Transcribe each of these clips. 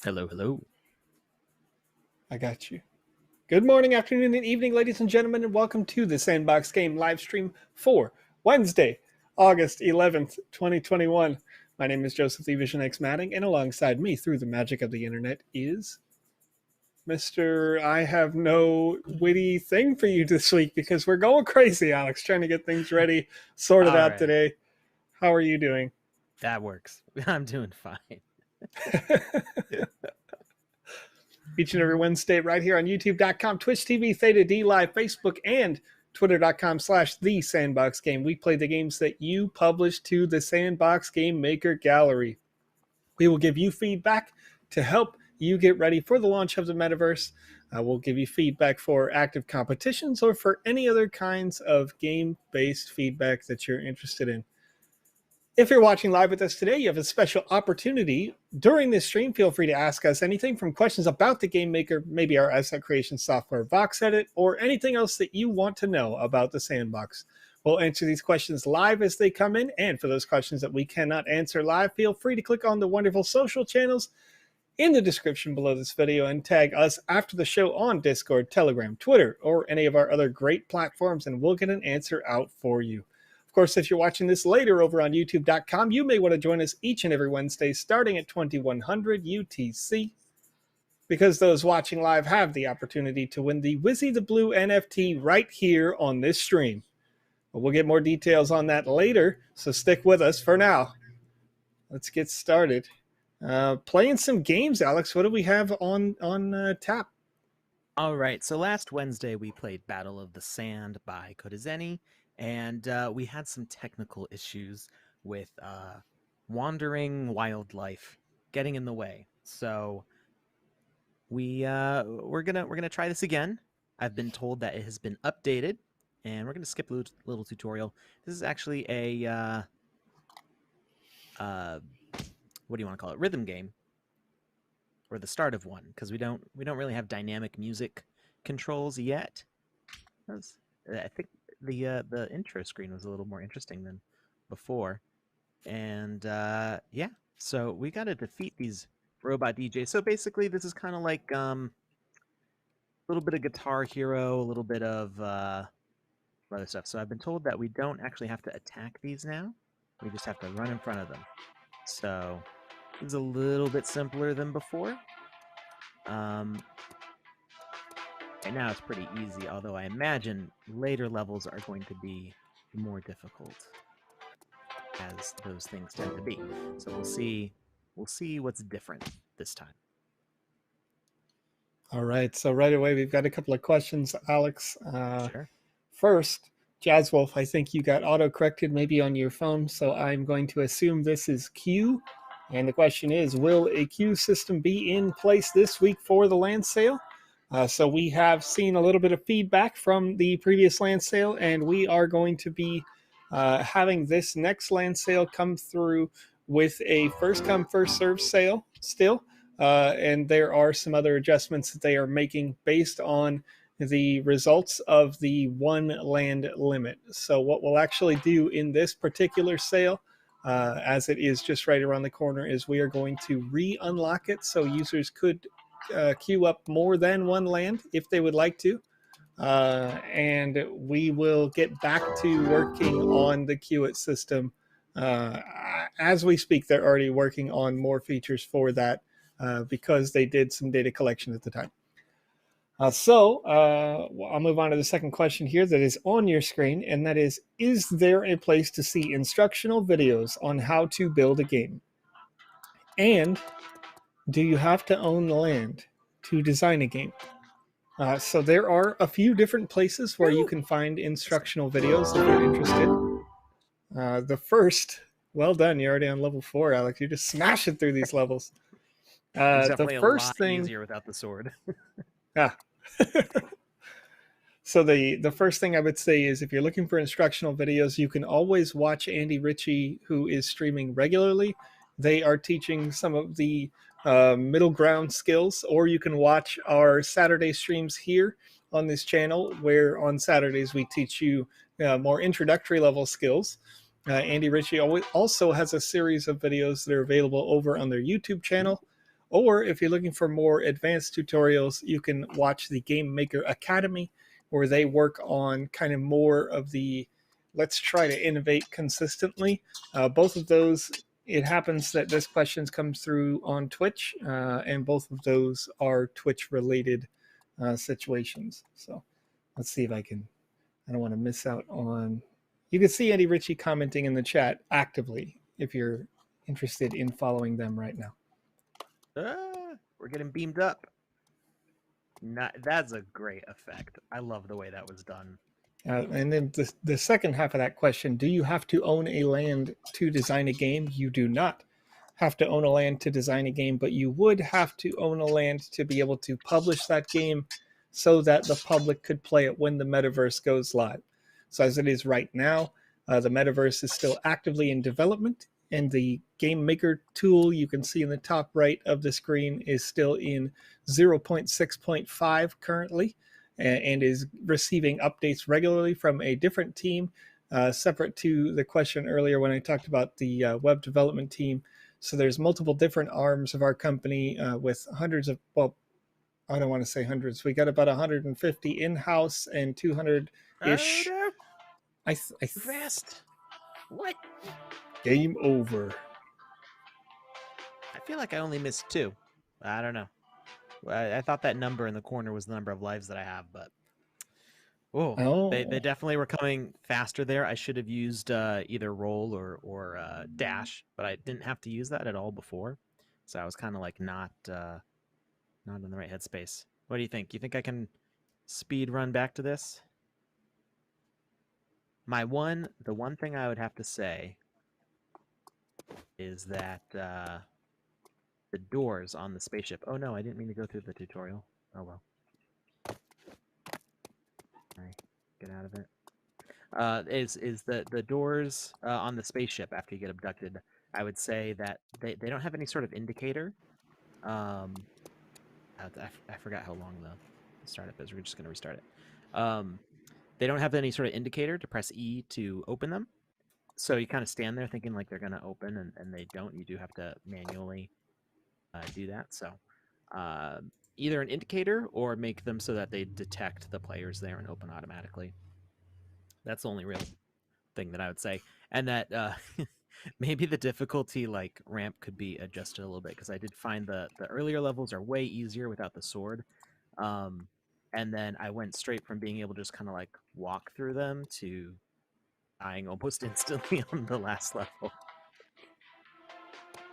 Hello, hello. I got you. Good morning, afternoon, and evening, ladies and gentlemen, and welcome to the Sandbox Game live stream for Wednesday, August 11th, 2021. My name is Joseph the Vision X Matting, and alongside me through the magic of the internet is Mr. I have no witty thing for you this week because we're going crazy, Alex, trying to get things ready, sorted All out right, today. How are you doing? that works. I'm doing fine. Each and every Wednesday right here on youtube.com, Twitch TV, Theta D Live, Facebook, and twitter.com/the Sandbox Game. We play the games that you publish to the Sandbox GameMaker gallery. We will give you feedback to help you get ready for the launch of the metaverse. We'll give you feedback for active competitions or for any other kinds of game-based feedback that you're interested in. If you're watching live with us today, you have a special opportunity during this stream. Feel free to ask us anything from questions about the Game Maker, maybe our asset creation software, VoxEdit, or anything else that you want to know about the Sandbox. We'll answer these questions live as they come in, and for those questions that we cannot answer live, feel free to click on the wonderful social channels in the description below this video and tag us after the show on Discord, Telegram, Twitter, or any of our other great platforms, and we'll get an answer out for you. Of course, if you're watching this later over on youtube.com, you may want to join us each and every Wednesday starting at 2100 UTC, because those watching live have the opportunity to win the Wizzy the Blue NFT right here on this stream. But we'll get more details on that later, so stick with us for now. Let's get started. Playing some games, Alex. What do we have on tap? All right, so last Wednesday we played Battle of the Sand by Kodizeni, and we had some technical issues with wandering wildlife getting in the way. So we're gonna try this again. I've been told that it has been updated, and we're gonna skip a little tutorial. This is actually a what do you want to call it? Rhythm game, or the start of one, because we don't really have dynamic music controls yet. I think the intro screen was a little more interesting than before, and yeah, so we got to defeat these robot DJs. So basically, this is kind of like a little bit of Guitar Hero, a little bit of other stuff. So I've been told that we don't actually have to attack these now; we just have to run in front of them. So it's a little bit simpler than before. Right now it's pretty easy, although I imagine later levels are going to be more difficult, as those things tend to be. So we'll see what's different this time. All right, so right away we've got a couple of questions, Alex. Sure. First, Jazzwolf, I think you got auto-corrected maybe on your phone, so I'm going to assume this is Q. And the question is, will a queue system be in place this week for the land sale? So we have seen a little bit of feedback from the previous land sale, and we are going to be having this next land sale come through with a first come, first serve sale still. And there are some other adjustments that they are making based on the results of the one land limit. So what we'll actually do in this particular sale, as it is just right around the corner, is we are going to re-unlock it so users could queue up more than one land if they would like to. And we will get back to working on the queue it system. As we speak, they're already working on more features for that because they did some data collection at the time. I'll move on to the second question here that is on your screen, and that is there a place to see instructional videos on how to build a game? And do you have to own the land to design a game? So there are a few different places where you can find instructional videos if you're interested. The first, well done, you're already on level 4, Alex. You're just smashing through these levels. It was The definitely a first lot thing, easier without the sword. ah, so the first thing I would say is if you're looking for instructional videos, you can always watch Andy Ritchie, who is streaming regularly. They are teaching some of the middle ground skills, or you can watch our Saturday streams here on this channel, where on Saturdays we teach you more introductory level skills. Andy Ritchie also has a series of videos that are available over on their YouTube channel, Or if you're looking for more advanced tutorials, you can watch the Game Maker Academy, where they work on kind of more of the let's try to innovate consistently. Both of those, it happens that this questions comes through on Twitch, and both of those are Twitch related situations. So let's see if I don't want to miss out on. You can see Eddie Ritchie commenting in the chat actively if you're interested in following them right now. We're getting beamed up. That's a great effect. I love the way that was done. And then the second half of that question, do you have to own a land to design a game? You do not have to own a land to design a game, but you would have to own a land to be able to publish that game so that the public could play it when the metaverse goes live. So as it is right now, the metaverse is still actively in development, and the Game Maker tool you can see in the top right of the screen is still in 0.6.5 currently, and is receiving updates regularly from a different team, separate to the question earlier when I talked about the web development team. So there's multiple different arms of our company with hundreds of, well, I don't want to say hundreds. We got about 150 in-house and 200-ish. Oh, no. I Fast. What? Game over. I feel like I only missed 2. I don't know. I thought that number in the corner was the number of lives that I have, but they definitely were coming faster there. I should have used either roll or dash, but I didn't have to use that at all before, so I was kind of like not in the right headspace. What do you think? You think I can speed run back to this? The one thing I would have to say is that the doors on the spaceship. Oh no, I didn't mean to go through the tutorial. Oh well. Get out of it. Is the doors on the spaceship after you get abducted? I would say that they don't have any sort of indicator. I forgot how long the startup is. We're just gonna restart it. They don't have any sort of indicator to press E to open them. So you kind of stand there thinking like they're gonna open, and they don't. You do have to manually do that. So either an indicator or make them so that they detect the players there and open automatically. That's the only real thing that I would say. And that maybe the difficulty like ramp could be adjusted a little bit, because I did find the earlier levels are way easier without the sword. And then I went straight from being able to just kind of like walk through them to dying almost instantly on the last level.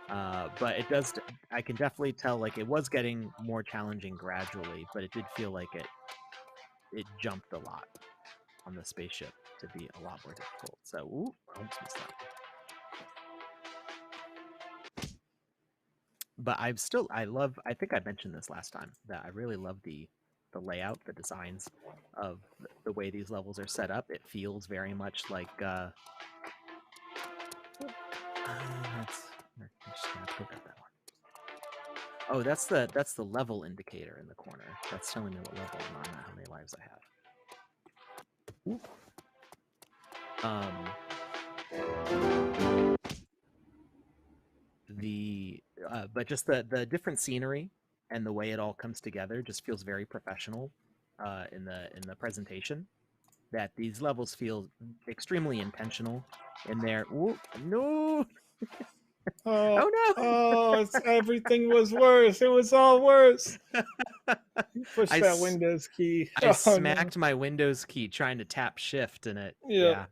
But it does, I can definitely tell like it was getting more challenging gradually, but it did feel like it jumped a lot on the spaceship to be a lot more difficult. So, ooh, I almost missed that. But I think I mentioned this last time, that I really love the layout, the designs of the way these levels are set up. It feels very much like just gonna have to go grab that one. Oh, that's the level indicator in the corner. That's telling me what level I'm on, not how many lives I have. But just the different scenery and the way it all comes together just feels very professional in the presentation. That these levels feel extremely intentional in their. Ooh, no. Oh no! Oh, everything was worse. It was all worse. You pushed that Windows key. I smacked my Windows key trying to tap shift, and it. Yep. Yeah,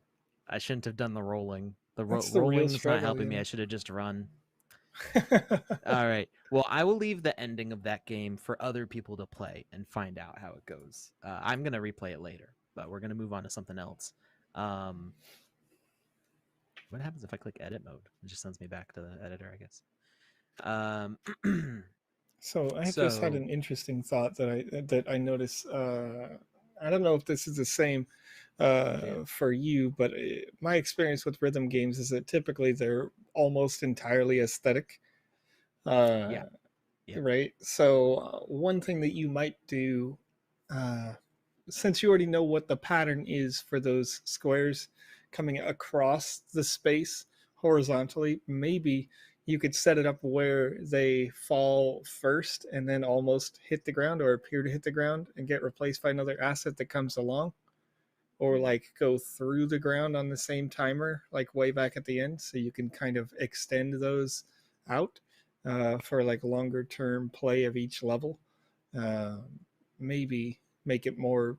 I shouldn't have done the rolling. The That's rolling's not helping me. I should have just run. All right. Well, I will leave the ending of that game for other people to play and find out how it goes. I'm gonna replay it later, but we're gonna move on to something else. What happens if I click edit mode? It just sends me back to the editor, I guess. So I just had an interesting thought that I noticed. I don't know if this is the same for you, but my experience with rhythm games is that typically they're almost entirely aesthetic. Yeah. Right. So one thing that you might do, since you already know what the pattern is for those squares coming across the space horizontally, maybe you could set it up where they fall first and then almost hit the ground or appear to hit the ground and get replaced by another asset that comes along, or like go through the ground on the same timer, like way back at the end. So you can kind of extend those out for like longer term play of each level. Uh, Maybe make it more,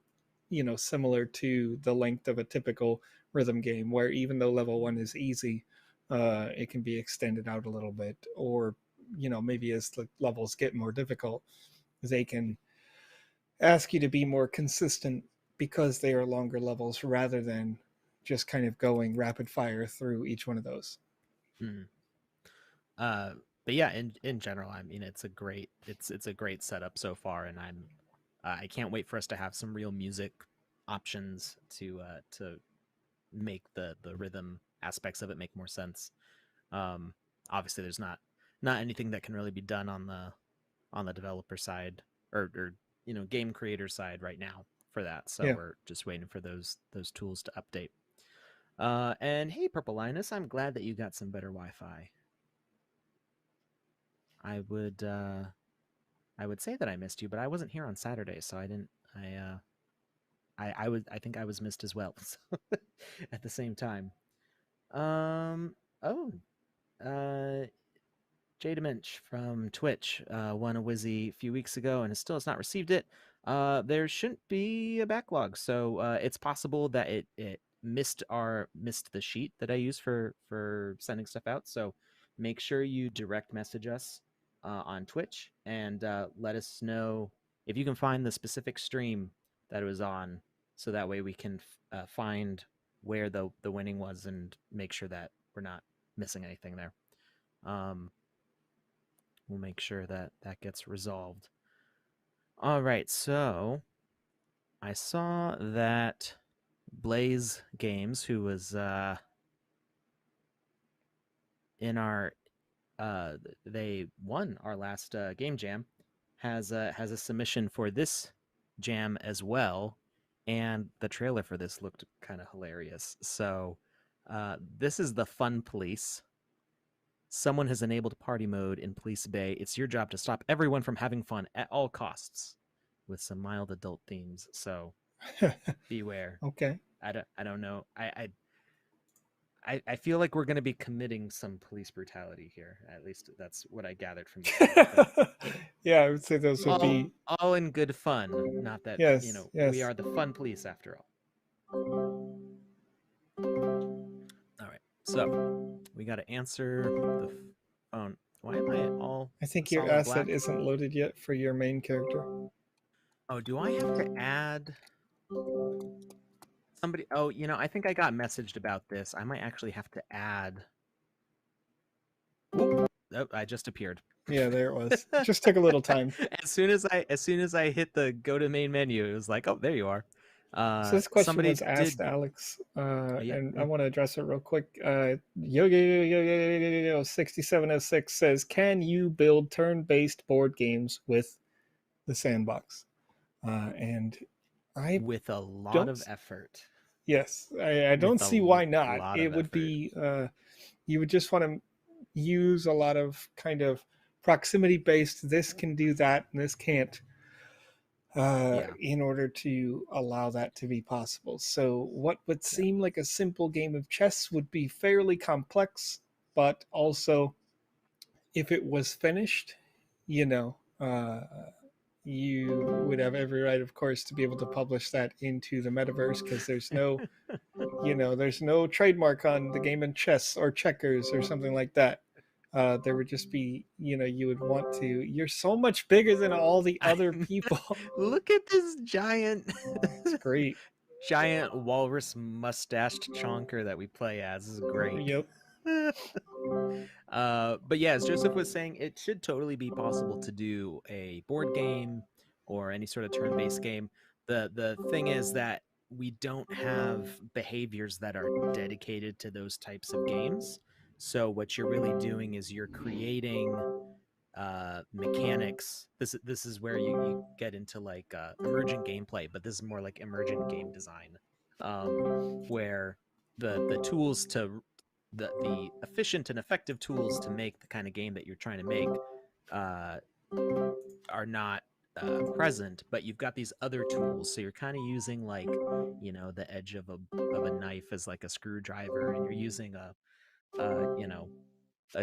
similar to the length of a typical rhythm game, where even though level one is easy, it can be extended out a little bit, or maybe as the levels get more difficult, they can ask you to be more consistent because they are longer levels rather than just kind of going rapid fire through each one of those. Mhm. Uh, but yeah, in general, I mean, it's a great setup so far, and I can't wait for us to have some real music options to make the rhythm aspects of it make more sense. Um, Obviously, there's not anything that can really be done on the developer side, or game creator side right now for that. So Yeah. we're just waiting for those tools to update. And hey, Purple Linus, I'm glad that you got some better Wi-Fi. I would uh, I would say that I missed you, but I wasn't here on Saturday, so I didn't. I think I was missed as well. So at the same time. Um. Oh. Uh. Jada Minch from Twitch won a Wizzy a few weeks ago and still has not received it. There shouldn't be a backlog, so it's possible that it missed the sheet that I use for sending stuff out. So make sure you direct message us on Twitch and let us know if you can find the specific stream that it was on, so that way we can find where the winning was and make sure that we're not missing anything there. Um, we'll make sure that that gets resolved. All right, so I saw that Blaze Games, who was in our they won our last game jam, has a submission for this jam as well, and the trailer for this looked kind of hilarious. So this is the Fun Police. Someone has enabled party mode in Police Bay. It's your job to stop everyone from having fun at all costs, with some mild adult themes. So beware. Okay. I don't know. I feel like we're going to be committing some police brutality here. At least that's what I gathered from the trailer. But Yeah, I would say those would all be. all in good fun. Not that Yes, we yes. are the fun police after all. All right. So we got to answer the phone. Why am I all I think your solid asset black? isn't loaded yet for your main character. Oh, do I have to add somebody? Oh, I think I got messaged about this. I might actually have to add. Oh, I just appeared. Yeah, there it was. Just took a little time. as soon as I hit the go to main menu, it was like, oh, there you are. So this question Somebody was asked, did. Alex, Yeah, and I yeah. want to address it real quick. Yo 6706 says, "Can you build turn-based board games with the sandbox?" And I With a lot don't. of effort. Yes, I don't With a see why not. lot It of would effort. be you would just want to use a lot of kind of proximity based. This can do that, and this can't. Yeah, In order to allow that to be possible. So, what would yeah, seem like a simple game of chess would be fairly complex, but also, if it was finished, you know, you would have every right, of course, to be able to publish that into the metaverse because there's no trademark on the game of chess or checkers or something like that. There would just be, you would want to. You're so much bigger than all the other I'm, people. look at this giant, It's great. giant walrus mustached chonker that we play as. This is great. Yep. But yeah, as Joseph was saying, it should totally be possible to do a board game or any sort of turn-based game. The thing is that we don't have behaviors that are dedicated to those types of games. So what you're really doing is you're creating mechanics. This is where you get into like emergent gameplay, but this is more like emergent game design, where the tools to the efficient and effective tools to make the kind of game that you're trying to make uh, are not present, but you've got these other tools. So you're kind of using like, the edge of a knife as like a screwdriver, and you're using a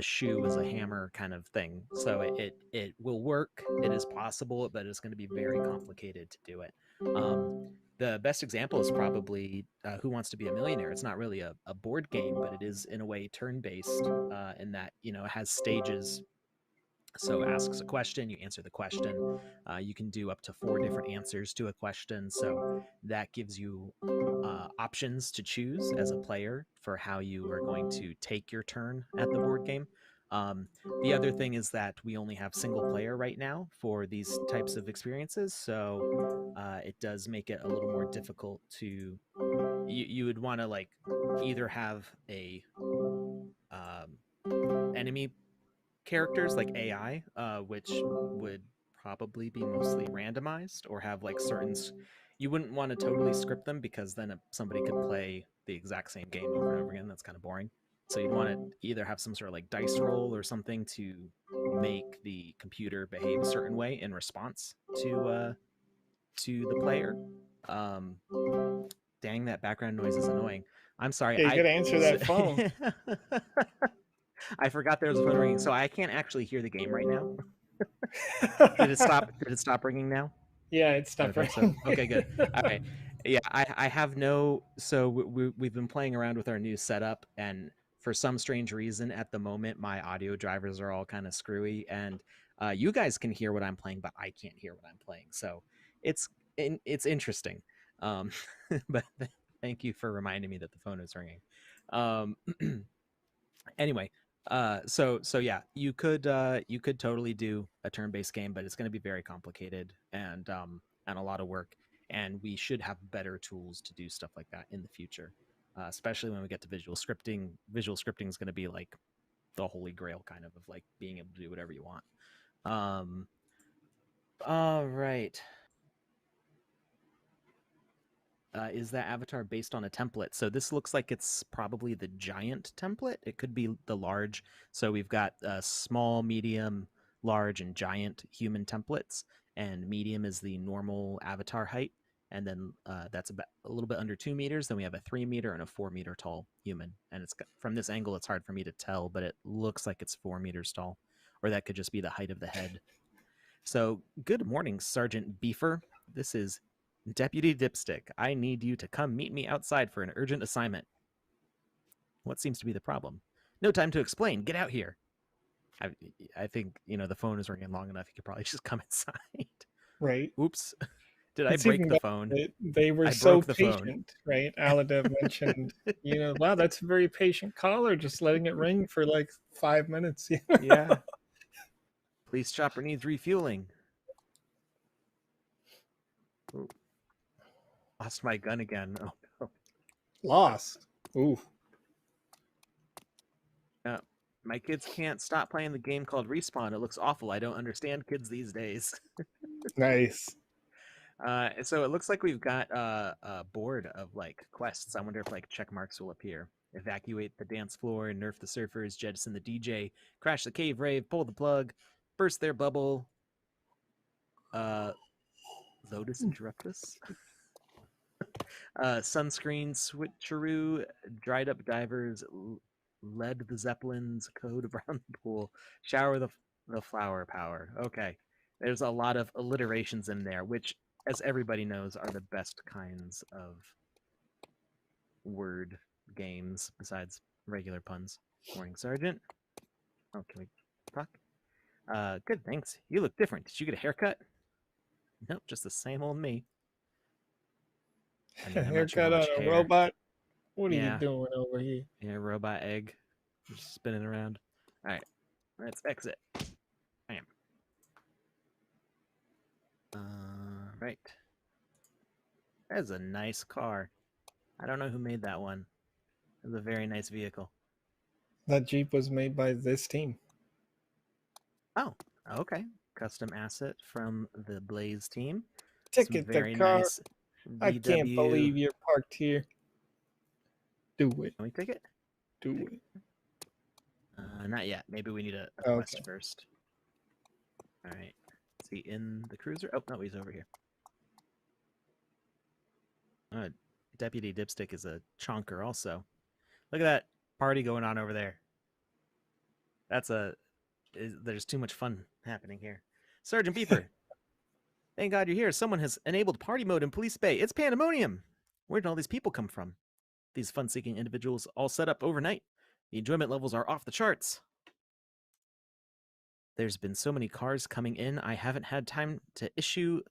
shoe as a hammer kind of thing. So it will work. It is possible, but it's going to be very complicated to do it. The best example is probably Who Wants to Be a Millionaire. It's not really a board game, but it is in a way turn-based in that it has stages. So asks a question, you answer the question. You can do up to 4 different answers to a question. So that gives you options to choose as a player for how you are going to take your turn at the board game. The other thing is that we only have single player right now for these types of experiences. So it does make it a little more difficult to, you would want to like either have a enemy characters like AI, which would probably be mostly randomized or have like certain. You wouldn't want to totally script them because then somebody could play the exact same game over and over again. That's kind of boring. So you'd want to either have some sort of like dice roll or something to make the computer behave a certain way in response to the player. Um, Dang, that background noise is annoying. I'm sorry. Yeah, you got to answer that phone. I forgot there was a phone ringing, so I can't actually hear the game right now. Did it stop? Did it stop ringing now? Yeah, it stopped Okay, so ringing. okay, good. All right, yeah, I have no. So we've been playing around with our new setup, and for some strange reason, at the moment, my audio drivers are all kind of screwy, and you guys can hear what I'm playing, but I can't hear what I'm playing. So it's it's interesting. Um, but thank you for reminding me that the phone is ringing. Um, anyway, so yeah, you could totally do a turn-based game, but it's going to be very complicated and a lot of work, and we should have better tools to do stuff like that in the future, especially when we get to visual scripting. Visual scripting is going to be like the holy grail kind of like being able to do whatever you want. um all right. Is that avatar based on a template? So this looks like it's probably the giant template. It could be the large. So we've got small, medium, large, and giant human templates. And medium is the normal avatar height. And then that's about a little bit under 2 meters. Then we have a 3 meter and a 4 meter tall human. And it's from this angle, it's hard for me to tell, but it looks like it's 4 meters tall. Or that could just be the height of the head. So, good morning, Sergeant Beefer. This is Deputy Dipstick. I need you to come meet me outside for an urgent assignment. What seems to be the problem? No time to explain. Get out here. I think, the phone is ringing long enough. You could probably just come inside. Right. Oops. Did I It's break even the better phone? that they were I so broke the phone. patient, right? Alada mentioned, wow, that's a very patient caller, just letting it ring for like 5 minutes. Yeah. Police chopper needs refueling. Ooh. Lost my gun again. Oh, no. Lost. Ooh. My kids can't stop playing the game called Respawn. It looks awful. I don't understand kids these days. Nice. So it looks like we've got a board of like quests. I wonder if like check marks will appear. Evacuate the dance floor, nerf the surfers, jettison the DJ, crash the cave rave, pull the plug, burst their bubble. Lotus interruptus. Sunscreen switcheroo, dried up divers, led the zeppelins, code around the pool, shower the flower power. Okay, there's a lot of alliterations in there, which, as everybody knows, are the best kinds of word games besides regular puns. Morning, Sergeant. Oh, can we talk? Good, thanks. You look different. Did you get a haircut? Nope, just the same old me. I mean, I'm not sure how Haircut on much a hair. robot. What are you Yeah, doing over here? yeah, robot egg, just spinning around. All right, let's exit. Bam. Right. That's a nice car. I don't know who made that one. It's a very nice vehicle. That Jeep was made by this team. Oh, okay. Custom asset from the Blaze team. Some Ticket the very car. nice I can't VW. believe you're parked here. Do it. Can we take it? do it. Not yet. Maybe we need a Okay. quest first. All right. Is he in the cruiser? Oh, no, he's over here. Deputy Dipstick is a chonker also. Look at that party going on over there. There's too much fun happening here. Sergeant Beeper. Thank God you're here. Someone has enabled party mode in Police Bay. It's pandemonium. Where did all these people come from? These fun-seeking individuals all set up overnight. The enjoyment levels are off the charts. There's been so many cars coming in, I haven't had time to issue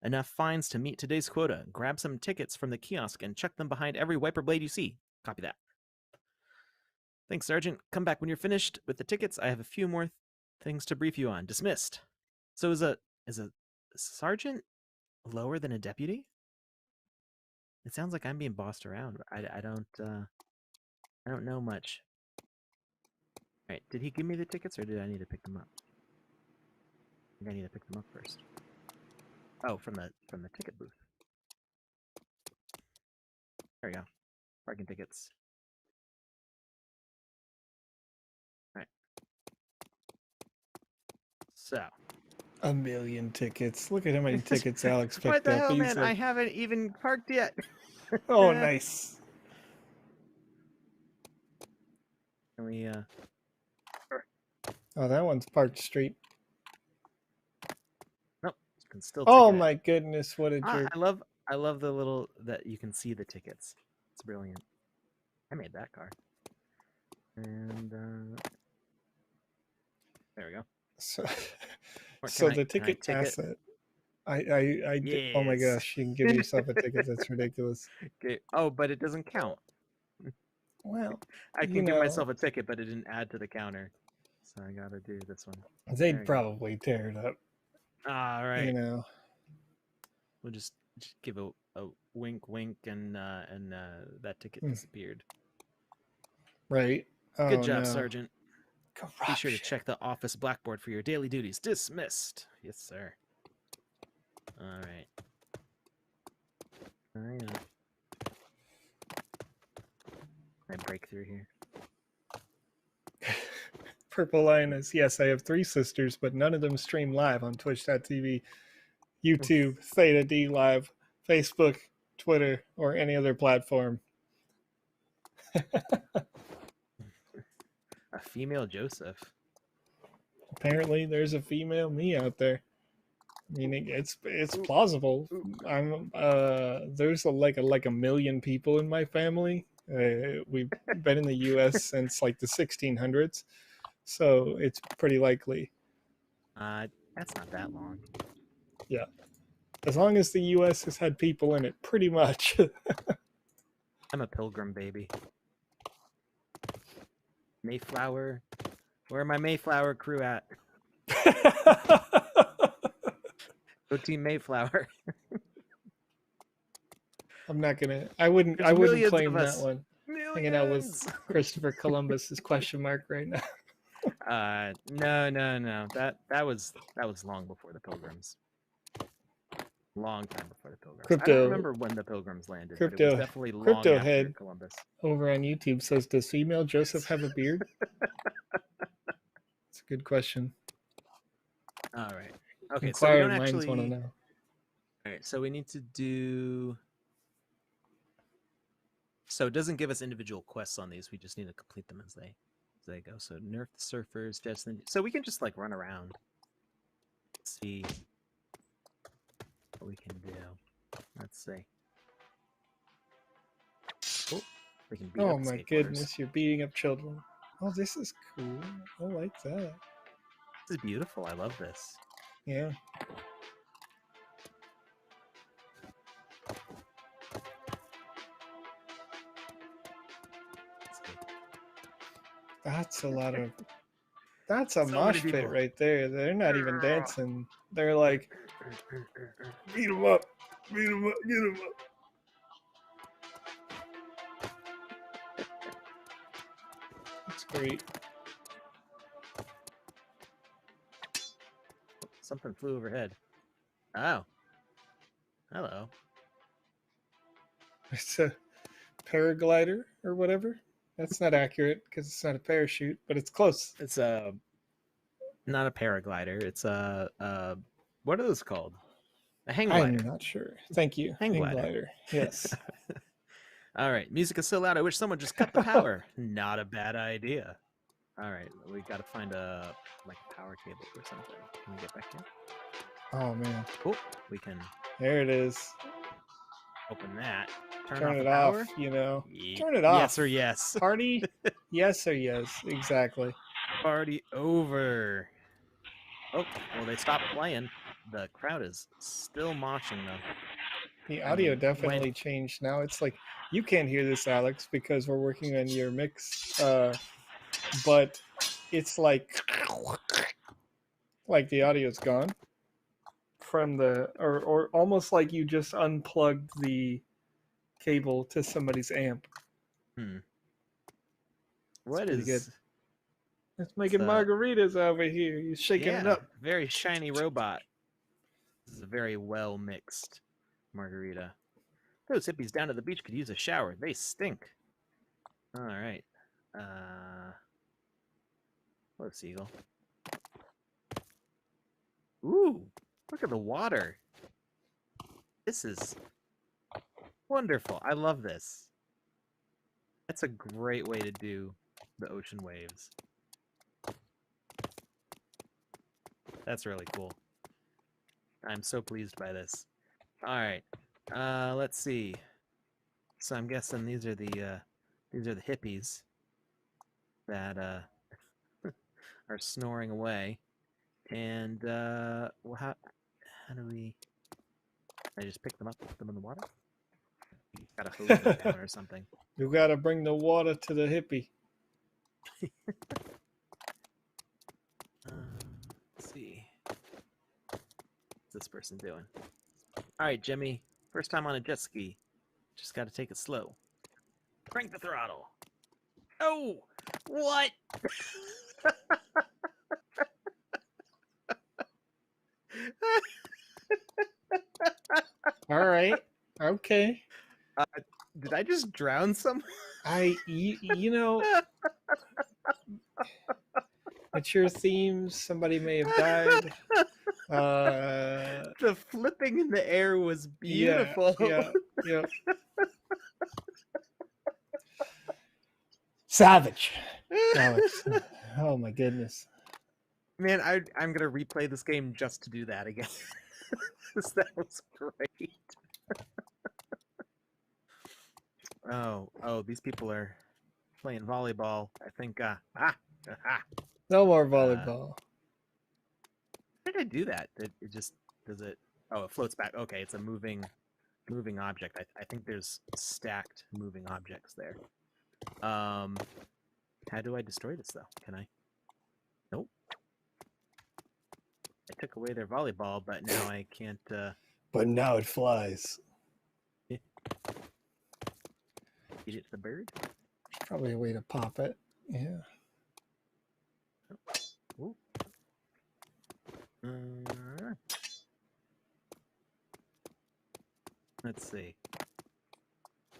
enough fines to meet today's quota. Grab some tickets from the kiosk and check them behind every wiper blade you see. Copy that. Thanks, Sergeant. Come back when you're finished with the tickets. I have a few more things to brief you on. Dismissed. So is a sergeant lower than a deputy? It sounds like I'm being bossed around. I don't know much. All right, did he give me the tickets or did I need to pick them up? I think I need to pick them up first. Oh, from the ticket booth. There we go. Parking tickets. All right. So. 1 million tickets. Look at how many tickets Alex picked up. What the hell, man? Like... I haven't even parked yet. Oh, nice. Can we, Oh, that one's parked straight. Nope. Can still oh my goodness, what a jerk. I love the little that you can see the tickets. It's brilliant. I made that car. And there we go. So the ticket asset. Yes. Oh my gosh, you can give yourself a ticket. That's ridiculous. Okay. Oh, but it doesn't count. Well, I can give myself a ticket, but it didn't add to the counter. So I gotta do this one. They'd probably tear it up. All right. You know. We'll just give a wink, and that ticket disappeared. Right. Good job, Sergeant. Corruption. Be sure to check the office blackboard for your daily duties. Dismissed. Yes, sir. All right. I break through here. Purple Lioness. Yes, I have 3 sisters, but none of them stream live on Twitch.tv, YouTube, Theta D Live, Facebook, Twitter, or any other platform. A female Joseph. Apparently, there's a female me out there. I mean, it's plausible. There's like a million people in my family. We've been in the U.S. since like the 1600s, so it's pretty likely. That's not that long. Yeah, as long as the U.S. has had people in it, pretty much. I'm a pilgrim baby. Mayflower. Where my Mayflower crew at? Go Team Mayflower. I wouldn't claim that one. Millions. Hanging out with Christopher Columbus's question mark right now. No. That was long before the Pilgrims. Long time before the Pilgrims. I don't remember when the Pilgrims landed, but it was definitely long after Columbus. Over on YouTube says, does female Joseph have a beard? It's a good question. All right. Okay, Inquiring so we don't minds want to know. All right, so we need to do. So it doesn't give us individual quests on these. We just need to complete them as they go. So nerf the surfers, so we can just like run around, see what we can do. Let's see. Oh, we can beat up my goodness, you're beating up children. Oh, this is cool. I like that. This is beautiful. I love this. Yeah. That's a mosh pit right there. They're not even dancing. They're like, beat them up, get them up. That's great. Something flew overhead. Oh. Hello. It's a paraglider or whatever. That's not accurate because it's not a parachute, but it's close. It's not a paraglider. It's a what are those called? A hang I'm glider. not sure. Thank you. Hang Hang glider. glider. Yes. All right. Music is so loud. I wish someone just cut the power. Not a bad idea. All right. We got to find a power cable or something. Can we get back here? Oh man. Oh, we can There it is. open that. Turn Turn off it the power. off, you know. Ye- Turn it off. Yes or yes. Party? Yes or yes. Exactly. Party over. Oh, well, they stopped playing. The crowd is still moshing though. The I audio mean, definitely changed now. It's like you can't hear this, Alex, because we're working on your mix. But it's like the audio's gone from the or almost like you just unplugged the cable to somebody's amp. What pretty is? good. It's making margaritas over here. You're shaking it up. Very shiny robot. This is a very well mixed margarita. Those hippies down at the beach could use a shower. They stink. All right. Hello, seagull. Ooh, look at the water. This is wonderful. I love this. That's a great way to do the ocean waves. That's really cool. I'm so pleased by this. All right. Let's see. So I'm guessing these are the hippies that are snoring away. And well, how do we? I just pick them up, put them in the water. Got to hose them down or something. You gotta bring the water to the hippie. Let's see. What's this person doing? All right, Jimmy. First time on a jet ski. Just got to take it slow. Crank the throttle. Oh, what? All right. Okay. Did I just drown someone? You know, mature themes. Somebody may have died. The flipping in the air was beautiful. Yeah. Savage. Alex. Oh my goodness. Man, I'm gonna replay this game just to do that again. That was great. Oh, these people are playing volleyball. I think. No more volleyball. How did I do that? It just does it? Oh, it floats back. Okay, it's a moving object. I think there's stacked moving objects there. How do I destroy this though? Can I? Nope. I took away their volleyball, but now I can't. But now it flies. Eat it to the bird. Probably a way to pop it. Yeah. Ooh. Let's see.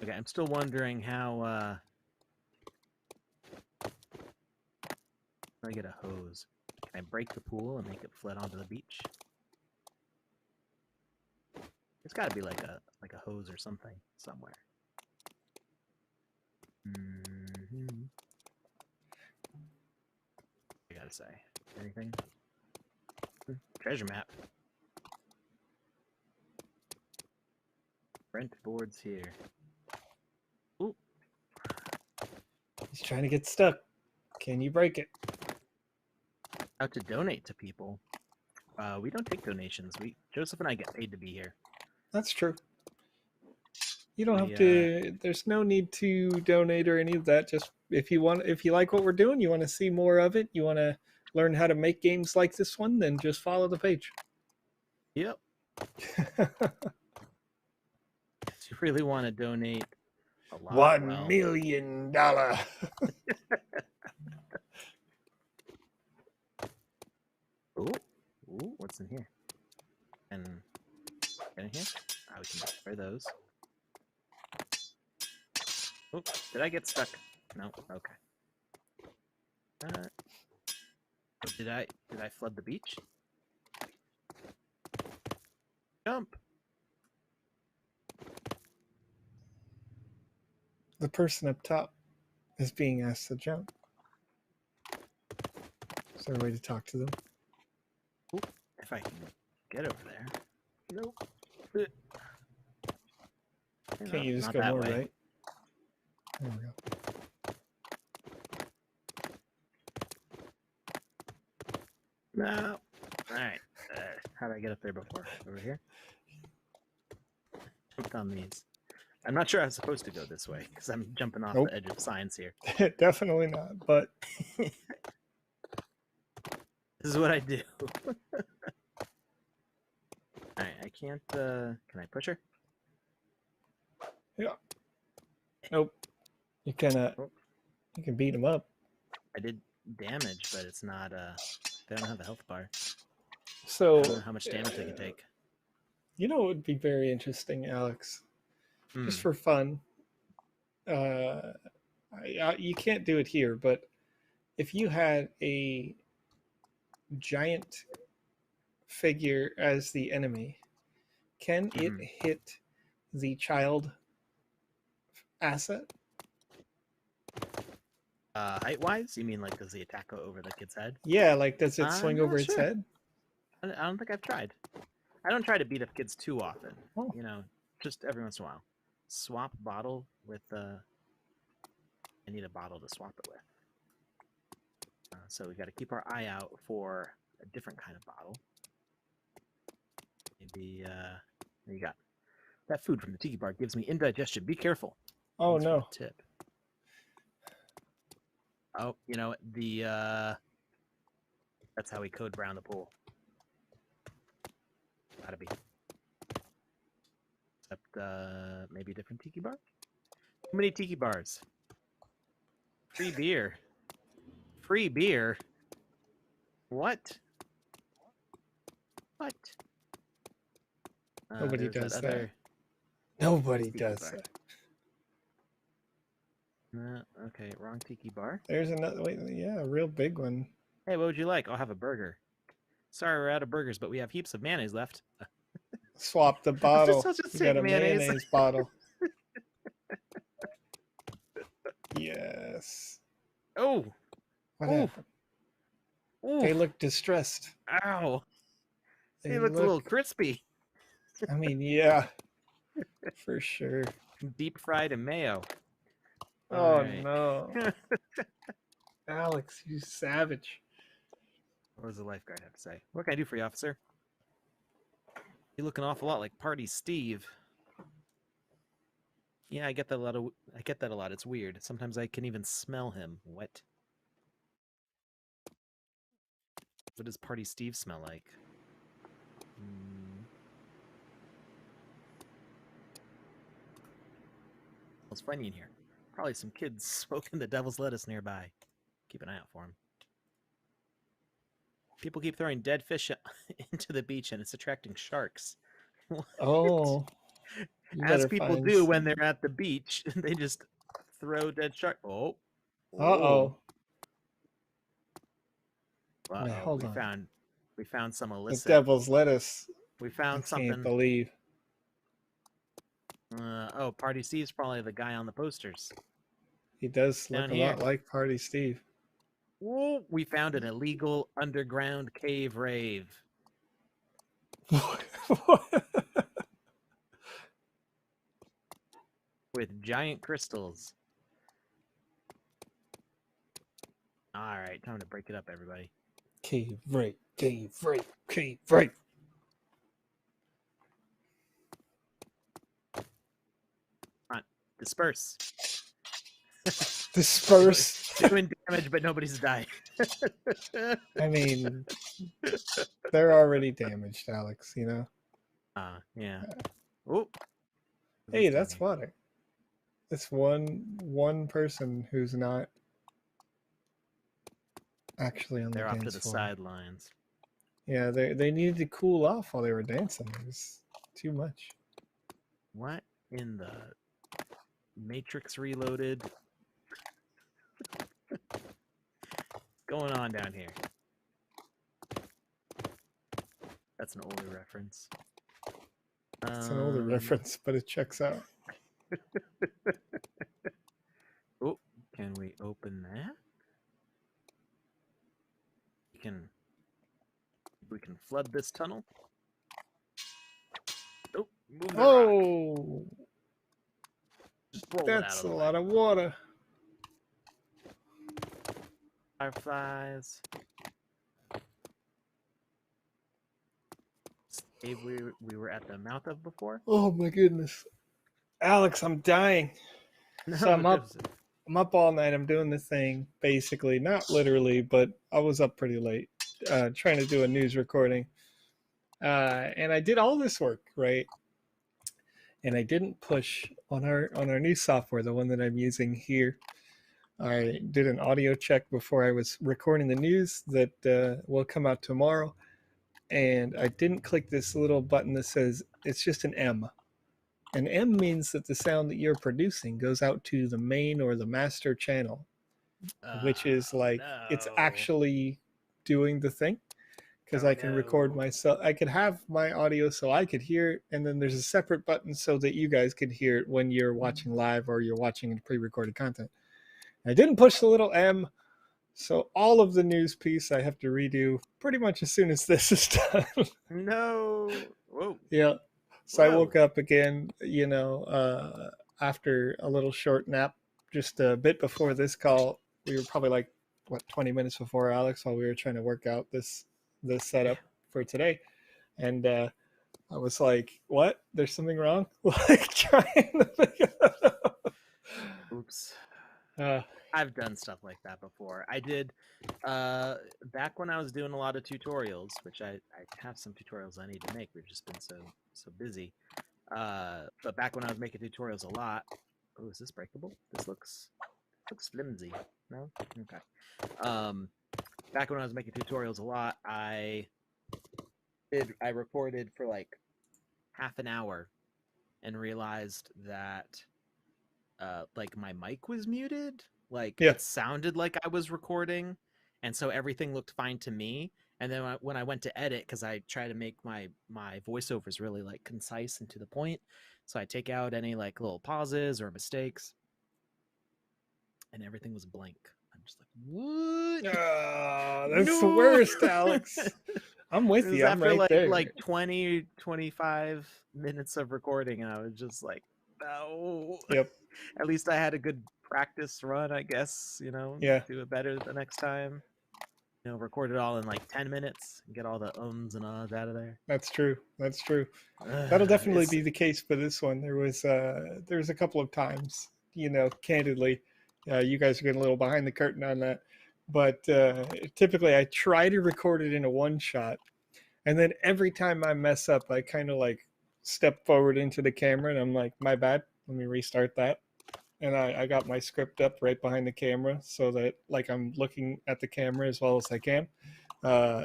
Okay, I'm still wondering how I get a hose. Can I break the pool and make it flood onto the beach? There's got to be like a hose or something somewhere. I gotta say, anything? Treasure map. Rent boards here. Ooh. He's trying to get stuck. Can you break it? How to donate to people. We don't take donations. Joseph and I get paid to be here. That's true. You don't have to. There's no need to donate or any of that. Just if you like what we're doing, you want to see more of it, you want to learn how to make games like this one, then just follow the page. Yep. If you really want to donate a lot, $1 million. Ooh, what's in here? And get in here? We can destroy those. Oh, did I get stuck? No. Okay. Did I flood the beach? Jump. The person up top is being asked to jump. Is there a way to talk to them? Ooh, if I can get over there. Nope. Can't you just Not go that more way. right? There we go. No. All right. How did I get up there before? Over here? Jumped on these. I'm not sure I was supposed to go this way because I'm jumping off Nope. the edge of science here. Definitely not, but This is what I do. Alright, I can't, can I push her? yeah. Nope. You can beat him up. I did damage, but it's not, they don't have a health bar. So I don't know how much damage they can take. You know what would be very interesting, Alex? Just for fun. You can't do it here, but if you had a giant figure as the enemy, can it hit the child asset? Height-wise? You mean like does the attack go over the kid's head? Yeah, like does it swing I'm over not its sure. head? I don't think I've tried. I don't try to beat up kids too often. Oh. You know, just every once in a while. Swap bottle with I need a bottle to swap it with. So we got to keep our eye out for a different kind of bottle. Maybe you got that food from the tiki bar gives me indigestion. Be careful. Oh Thanks for no. the tip. Oh, you know that's how we code brown the pool. Gotta be. Except maybe a different tiki bar? Too many tiki bars. Free beer. Free beer? What? What? Nobody does that. Other... Nobody does that. Okay, wrong tiki bar. There's another. Wait, yeah, a real big one. Hey, what would you like? I'll have a burger. Sorry, we're out of burgers, but we have heaps of mayonnaise left. Swap the bottle. Just You got a mayonnaise. mayonnaise bottle. Yes. Oh. What happened? They look distressed. Ow. They look a little crispy. I mean, yeah, for sure. Deep fried in mayo. Oh, right. No. Alex, you savage. What does the lifeguard have to say? What can I do for you, officer? You look an awful lot like Party Steve. Yeah, I get that a lot. It's weird. Sometimes I can even smell him. What? What does Party Steve smell like? It's funny in here. Probably some kids smoking the devil's lettuce nearby. Keep an eye out for him. People keep throwing dead fish into the beach and it's attracting sharks. What? Oh. As people do when they're at the beach, they just throw dead shark. Oh. Uh-oh. Uh-oh. Hold on. We found some illicit. The devil's lettuce. We found something. I can't believe. Oh, Party Steve's probably the guy on the posters. He does look a lot like Party Steve. Whoa, we found an illegal underground cave rave. With giant crystals. All right, time to break it up, everybody. Cave rave, cave rave, cave rave. Disperse. Disperse. Doing damage, but nobody's died. I mean, they're already damaged, Alex, you know? Yeah. Oh. Hey, that's water. It's one person who's not actually on the dance floor. They're off to the sidelines. Yeah, they needed to cool off while they were dancing. It was too much. What in the Matrix Reloaded? going on down here? That's an older reference. It's an older reference, but it checks out. Oh, can we open that? We can flood this tunnel. Oh, move the rock. Oh, Just roll it out that's of a the lot way. of water. Fireflies. Cave we were at the mouth of before. Oh my goodness, Alex, I'm dying. So I'm up. I'm up all night. I'm doing this thing, basically, not literally, but I was up pretty late, trying to do a news recording, and I did all this work, right? And I didn't push on our new software, the one that I'm using here. I did an audio check before I was recording the news that will come out tomorrow, and I didn't click this little button that says it's just an M. An M means that the sound that you're producing goes out to the main or the master channel, which is like it's actually doing the thing, because I can record myself. I could have my audio so I could hear it, and then there's a separate button so that you guys could hear it when you're watching live or you're watching pre-recorded content. I didn't push the little M, so all of the news piece I have to redo pretty much as soon as this is done. No. Whoa. Yeah. So Whoa. I woke up again, after a little short nap, just a bit before this call. We were probably like, 20 minutes before Alex, while we were trying to work out this setup for today. And I was like, what? There's something wrong? Like trying to figure it out. Oops. I've done stuff like that before. I did back when I was doing a lot of tutorials, which I have some tutorials I need to make. We've just been so busy. But back when I was making tutorials a lot. Oh, is this breakable? This looks flimsy. No? Okay. Back when I was making tutorials a lot, I recorded for like half an hour and realized that like my mic was muted. Like it sounded like I was recording, and so everything looked fine to me. And then when I went to edit, because I try to make my voiceovers really like concise and to the point, so I take out any like little pauses or mistakes, and everything was blank. I'm just like, what? That's the worst, Alex. I'm with you. I'm after right there. Like 20, 25 minutes of recording, and I was just like, no. Yep. At least I had a good practice run, I guess. Yeah. Do it better the next time. Record it all in like 10 minutes and get all the ums and ahs out of there. That's true. That'll definitely be the case for this one. There was a couple of times, candidly, you guys are getting a little behind the curtain on that. But typically I try to record it in a one shot. And then every time I mess up, I kind of like step forward into the camera and I'm like, my bad. Let me restart that. And I got my script up right behind the camera so that like I'm looking at the camera as well as I can.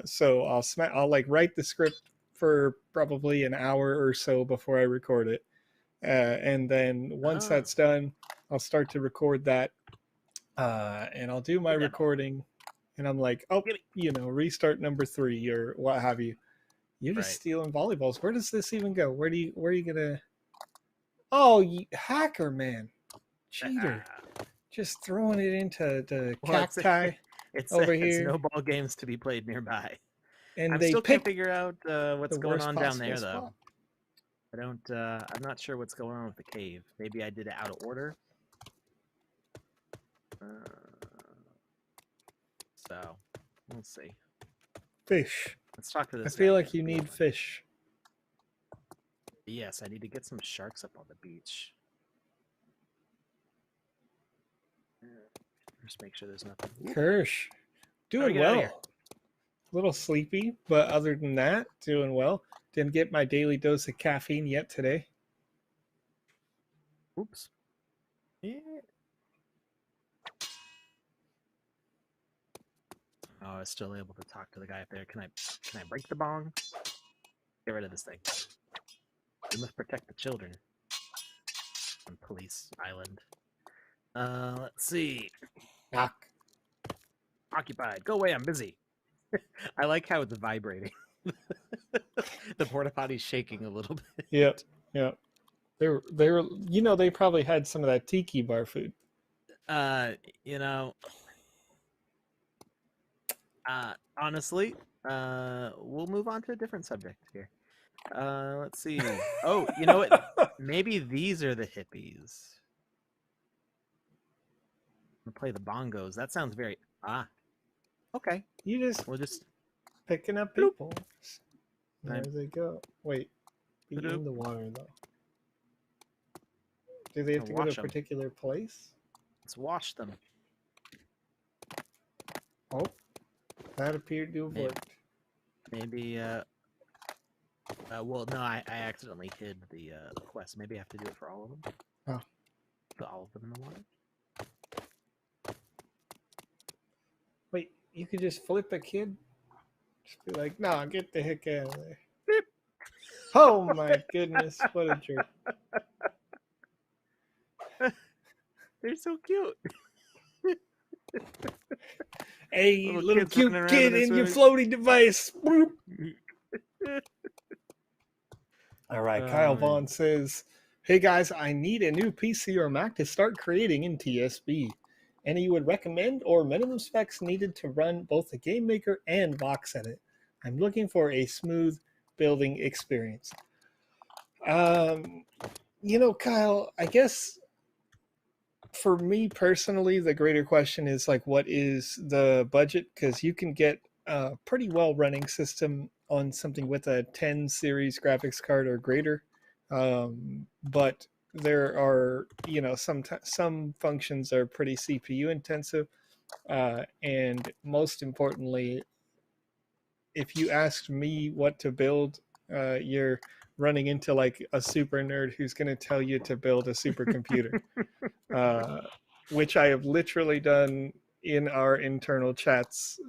So I'll like write the script for probably an hour or so before I record it. And then once that's done, I'll start to record that. And I'll do my recording and I'm like, restart number 3 or what have you. You're just stealing volleyballs. Where does this even go? Where are you gonna? Oh, you hacker, man. Cheater. Just throwing it into the cacti over here. It's no ball games to be played nearby. And I still can't figure out what's going on down there, though. I'm not sure what's going on with the cave. Maybe I did it out of order. So, we'll see. Fish. Let's talk to this. I feel like you need fish. Yes, I need to get some sharks up on the beach. Just make sure there's nothing. Kirsch. Doing well. A little sleepy, but other than that, doing well. Didn't get my daily dose of caffeine yet today. Oops. Yeah. Oh, I was still able to talk to the guy up there. Can I break the bong? Get rid of this thing. We must protect the children on Police Island. Let's see. Knock. occupied. Go away, I'm busy. I like how it's vibrating. The porta potty's shaking a little bit. Yep. Yep. They were they probably had some of that tiki bar food. Uh, you know, honestly, we'll move on to a different subject here. Let's see. Oh, you know what? Maybe these are the hippies. We'll play the bongos. That sounds very okay. You just We'll just picking up bloop. people. There they go. Wait, be Bloop. in the water though. Do they have to go to a particular place? Let's wash them. Oh, that appeared to have worked. Maybe. Well, no, I accidentally hid the quest. Maybe I have to do it for all of them. Oh. Put all of them in the water. Wait, you could just flip a kid? Just be like, nah, get the heck out of there. Beep. Oh my goodness, what a jerk. They're so cute. Hey, little cute kid in your floating device. All right, Kyle Vaughn says, hey guys, I need a new PC or Mac to start creating in TSB. Any you would recommend or minimum specs needed to run both the GameMaker and VoxEdit? I'm looking for a smooth building experience. Kyle, I guess for me personally, the greater question is like, what is the budget? Because you can get a pretty well running system on something with a 10 series graphics card or greater. But there are, some functions are pretty CPU intensive. And most importantly, if you asked me what to build, you're running into like a super nerd who's going to tell you to build a supercomputer, which I have literally done in our internal chats,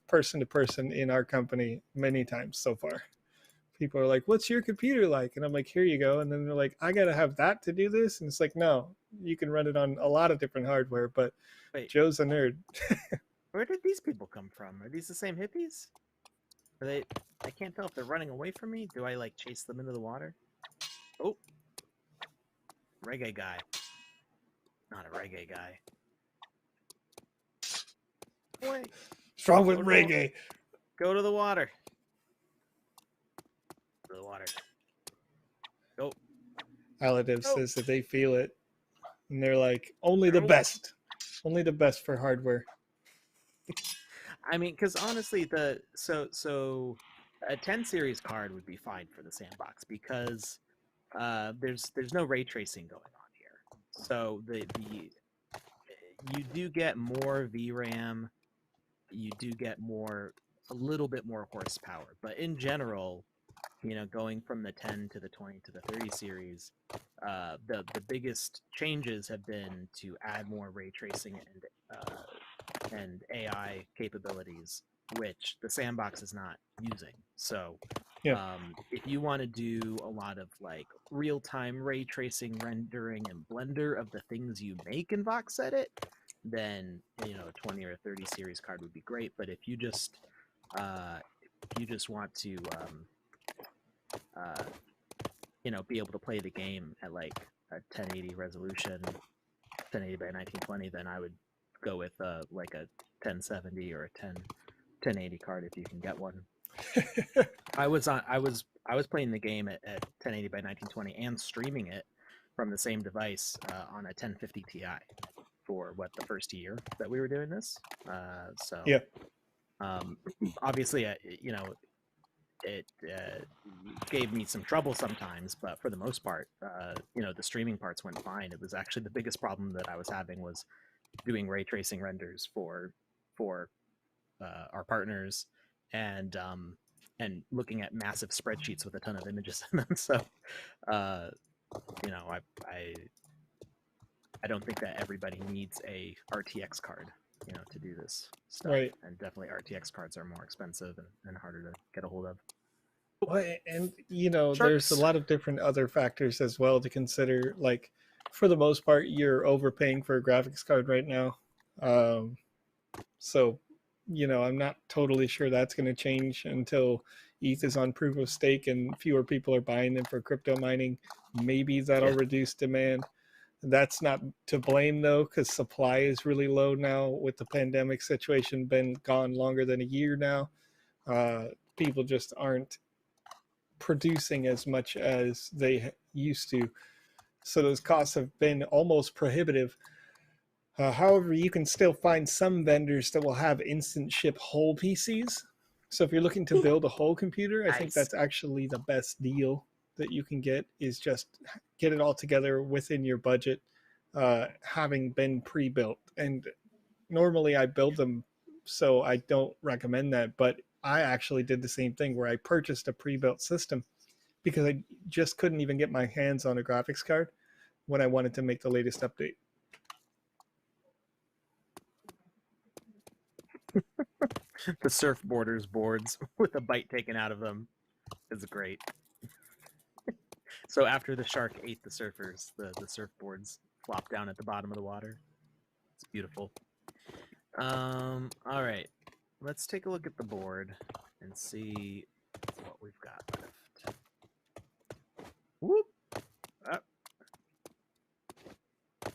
person to person in our company many times so far. People are like, what's your computer like? And I'm like, here you go. And then they're like, I got to have that to do this. And it's like, no, you can run it on a lot of different hardware, but wait, Joe's a nerd. Where did these people come from? Are these the same hippies? Are they? I can't tell if they're running away from me. Do I like chase them into the water? Oh, reggae guy. Not a reggae guy. Wait. What's wrong with reggae? Go to the water. Go to the water. Go. Aladiv says that they feel it, and they're like, only the best. Only the best for hardware. I mean, because honestly, so a 10 series card would be fine for the sandbox because there's no ray tracing going on here. So you do get more VRAM, you do get a little bit more horsepower, but in general, going from the 10 to the 20 to the 30 series, the biggest changes have been to add more ray tracing and AI capabilities, which the sandbox is not using. So if you want to do a lot of like real-time ray tracing, rendering, and blender of the things you make in VoxEdit, then a 20 or a 30 series card would be great. But if you just want to be able to play the game at like a 1080 resolution, 1080 by 1920, then I would go with like a 1070 or a 1080 card if you can get one. I was playing the game at 1080 by 1920 and streaming it from the same device on a 1050 Ti for the first year that we were doing this. Obviously, it gave me some trouble sometimes, but for the most part, the streaming parts went fine. It was actually the biggest problem that I was having was doing ray tracing renders for our partners and looking at massive spreadsheets with a ton of images in them. So, I don't think that everybody needs a RTX card, to do this stuff. Right. And definitely RTX cards are more expensive and harder to get a hold of. Well, and there's a lot of different other factors as well to consider. Like, for the most part, you're overpaying for a graphics card right now. So, I'm not totally sure that's going to change until ETH is on proof of stake and fewer people are buying them for crypto mining. Maybe that'll Yeah. reduce demand. That's not to blame though, because supply is really low now with the pandemic situation been gone longer than a year now. People just aren't producing as much as they used to. So those costs have been almost prohibitive. However, you can still find some vendors that will have instant ship whole PCs. So if you're looking to build a whole computer, I think Nice. that's actually the best deal that you can get, is just get it all together within your budget, having been pre-built. And normally I build them, so I don't recommend that. But I actually did the same thing where I purchased a pre-built system because I just couldn't even get my hands on a graphics card when I wanted to make the latest update. The surfboarders boards with a bite taken out of them is great. So after the shark ate the surfers, the surfboards flop down at the bottom of the water. It's beautiful. All right, let's take a look at the board and see what we've got left. Whoop. Up.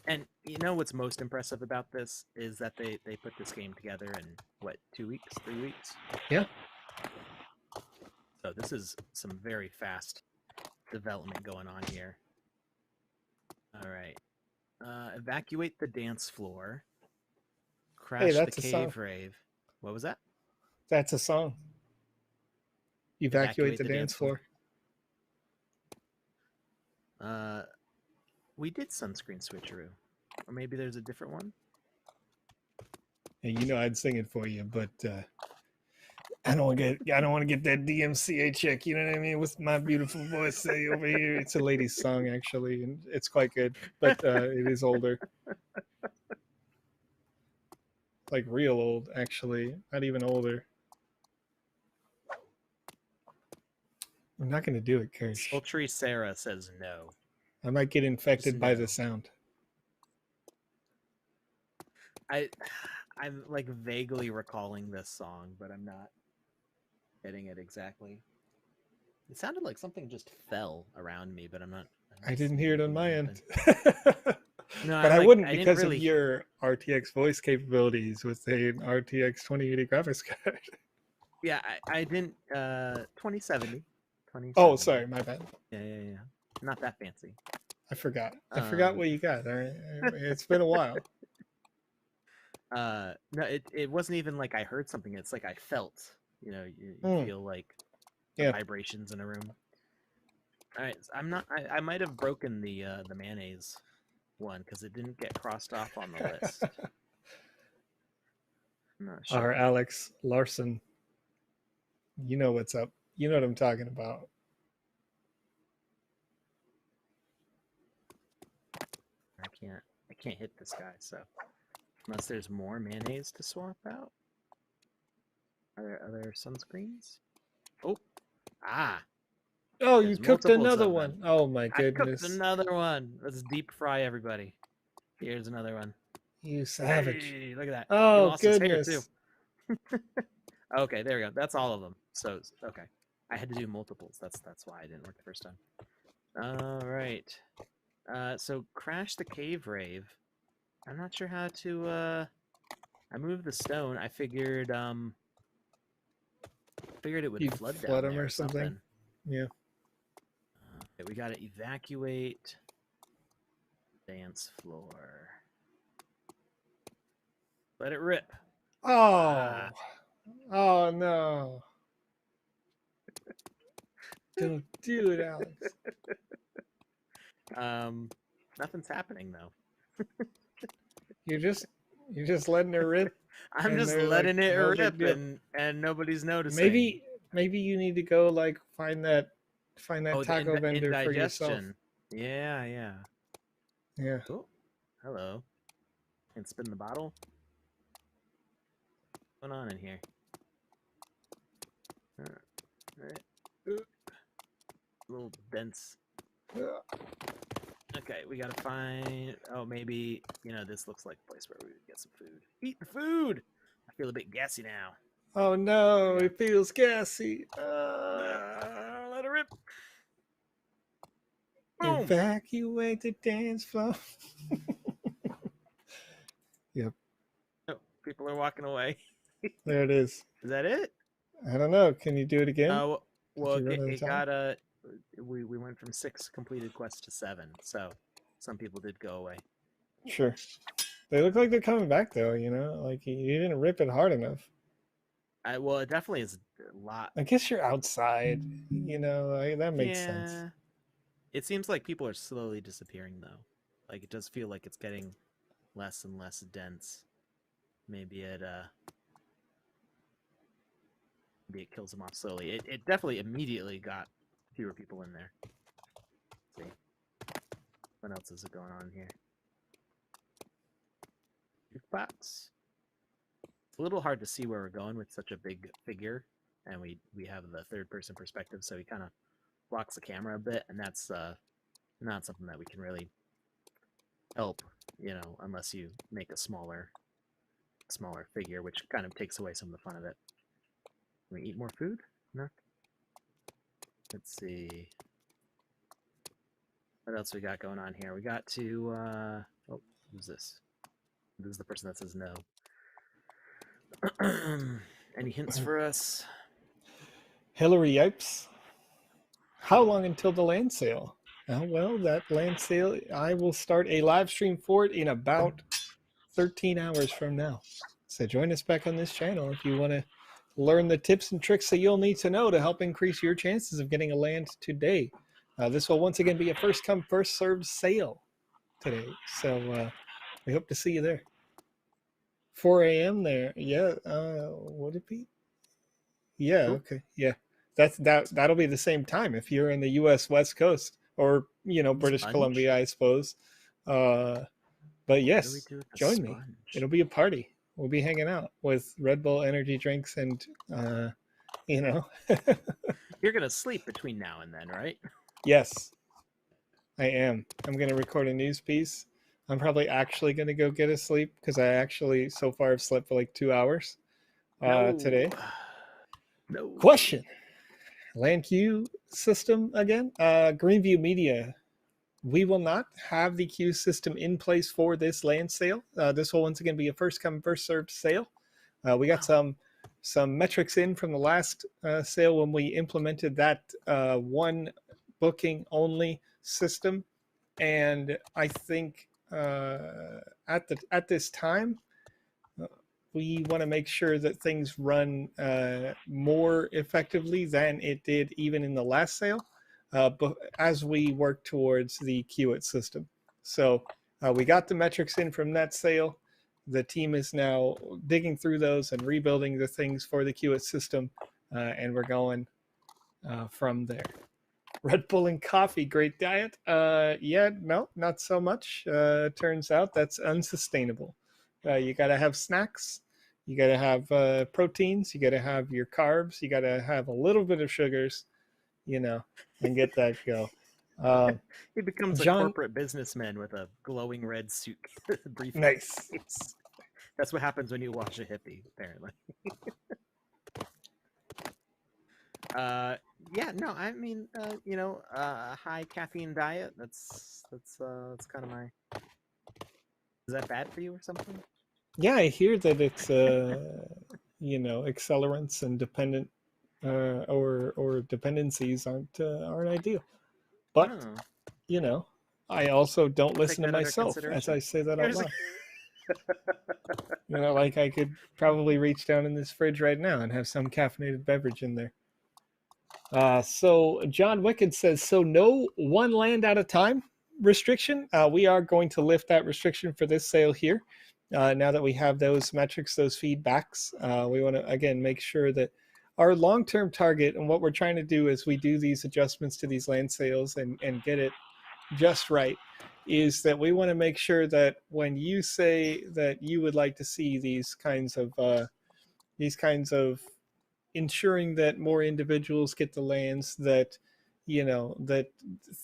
And you know what's most impressive about this is that they put this game together in, what, 2 weeks, 3 weeks? Yeah. So this is some very fast development going on here. All right. Evacuate the dance floor. Crash the that's a song. cave rave. What was that? That's a song. Evacuate the dance floor. We did sunscreen switcheroo, or maybe there's a different one. And I'd sing it for you, but I don't want to get that DMCA check. You know what I mean? With my beautiful voice say over here, it's a lady's song actually, and it's quite good, but it is older, like real old actually, not even older. I'm not going to do it, Kirsch. Sultry Sarah says no. I might get infected by the sound. I'm like vaguely recalling this song, but I'm not getting it exactly. It sounded like something just fell around me, but I'm not. I didn't hear it on my end. No, but I wouldn't because of your RTX voice capabilities with an RTX 2080 graphics card. Yeah, I didn't. 2070. Oh, sorry, my bad. Yeah. Not that fancy. I forgot. I forgot what you got. All right. It's been a while. No, it wasn't even like I heard something. It's like I felt. You feel like vibrations in a room. All right, I'm not. I might have broken the mayonnaise one because it didn't get crossed off on the list. I'm not sure. Our Alex Larson. You know what's up. You know what I'm talking about. I can't hit this guy, so unless there's more mayonnaise to swap out. Are there other sunscreens? Oh. Oh, you cooked another one. Oh my goodness. I cooked another one. Let's deep fry everybody. Here's another one. You savage. Hey, look at that. Oh, he lost goodness. His hair too. Okay, there we go. That's all of them. So, okay. I had to do multiples. That's why I didn't work the first time. All right. So crash the cave rave. I'm not sure how to I moved the stone. I figured it would flood down there or something. Yeah. Okay, we got to evacuate dance floor. Let it rip. Oh. Oh no. Don't do it, Alex. Nothing's happening though. You're just letting it rip. I'm just letting it rip, and nobody's noticing. Maybe you need to go like find that taco vendor for yourself. Yeah. Oh, hello. And spin the bottle. What's going on in here? A little dense. Okay, we gotta find. Oh, maybe this looks like a place where we would get some food. Eat the food. I feel a bit gassy now. Oh no, it feels gassy. Let it rip. Boom. Evacuate the dance floor. Yep. Oh, people are walking away. There it is. Is that it? I don't know. Can you do it again? Well, Did you run out of it time? got we went from 6 completed quests to 7, so some people did go away. Sure. They look like they're coming back though. You know, like you didn't rip it hard enough. Well, it definitely is a lot. I guess you're outside. You know, that makes sense. Yeah, it seems like people are slowly disappearing though. Like it does feel like it's getting less and less dense. Maybe it kills them off slowly. It definitely immediately got fewer people in there. Let's see, what else is going on here? Jukebox. It's a little hard to see where we're going with such a big figure, and we have the third person perspective, so he kind of blocks the camera a bit, and that's not something that we can really help, you know, unless you make a smaller figure, which kind of takes away some of the fun of it. Can we eat more food? No. Let's see. What else we got going on here? We got to oh, who's this? This is the person that says no. Any hints for us? Hillary Yipes. How long until the land sale? Well, that land sale, I will start a live stream for it in about 13 hours from now. So join us back on this channel if you want to learn the tips and tricks that you'll need to know to help increase your chances of getting a land today. This will once again be a first come, first served sale today. So we hope to see you there. 4 a.m. there. Yeah. Would it be? Yeah. Okay. Yeah. That'll be the same time if you're in the U.S. West Coast or, you know, British Columbia, I suppose. But yes, join me. It'll be a party. We'll be hanging out with Red Bull energy drinks and, you know. You're going to sleep between now and then, right? Yes, I am. I'm going to record a news piece. I'm probably actually going to go get a sleep because I actually so far have slept for like 2 hours today. No. Question. Land queue system again. Greenview Media. We will not have the queue system in place for this land sale. This will once again be a first come, first served sale. We got some metrics in from the last sale when we implemented that one booking only system, and I think at this time we want to make sure that things run more effectively than it did even in the last sale, but as we work towards the Qt system. So we got the metrics in from that sale. The team is now digging through those and rebuilding the things for the Qt system, and we're going from there. Red Bull and coffee, great diet. Yeah, no, not so much. Turns out that's unsustainable. You got to have snacks. You got to have proteins. You got to have your carbs. You got to have a little bit of sugars, you know, and get that go. He becomes a corporate businessman with a glowing red suit briefcase. Nice. That's what happens when you watch a hippie, apparently. Yeah, no, I mean, you know, a high caffeine diet. That's kind of my. Is that bad for you or something? Yeah, I hear that it's you know, accelerants and dependent or dependencies aren't ideal. But you know, I also don't listen to myself as I say that out loud. You know, like I could probably reach down in this fridge right now and have some caffeinated beverage in there. So John Wicked says, so no one land at a time restriction. We are going to lift that restriction for this sale here. Now that we have those metrics, those feedbacks, we want to, again, make sure that our long-term target and what we're trying to do as we do these adjustments to these land sales and get it just right is that we want to make sure that when you say that you would like to see these kinds of ensuring that more individuals get the lands, that, you know, that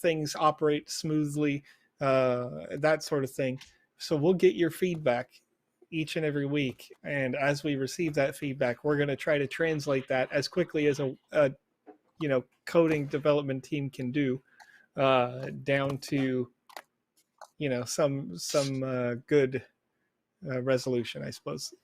things operate smoothly, that sort of thing. So we'll get your feedback each and every week. And as we receive that feedback, we're going to try to translate that as quickly as a coding development team can do, down to some good resolution, I suppose.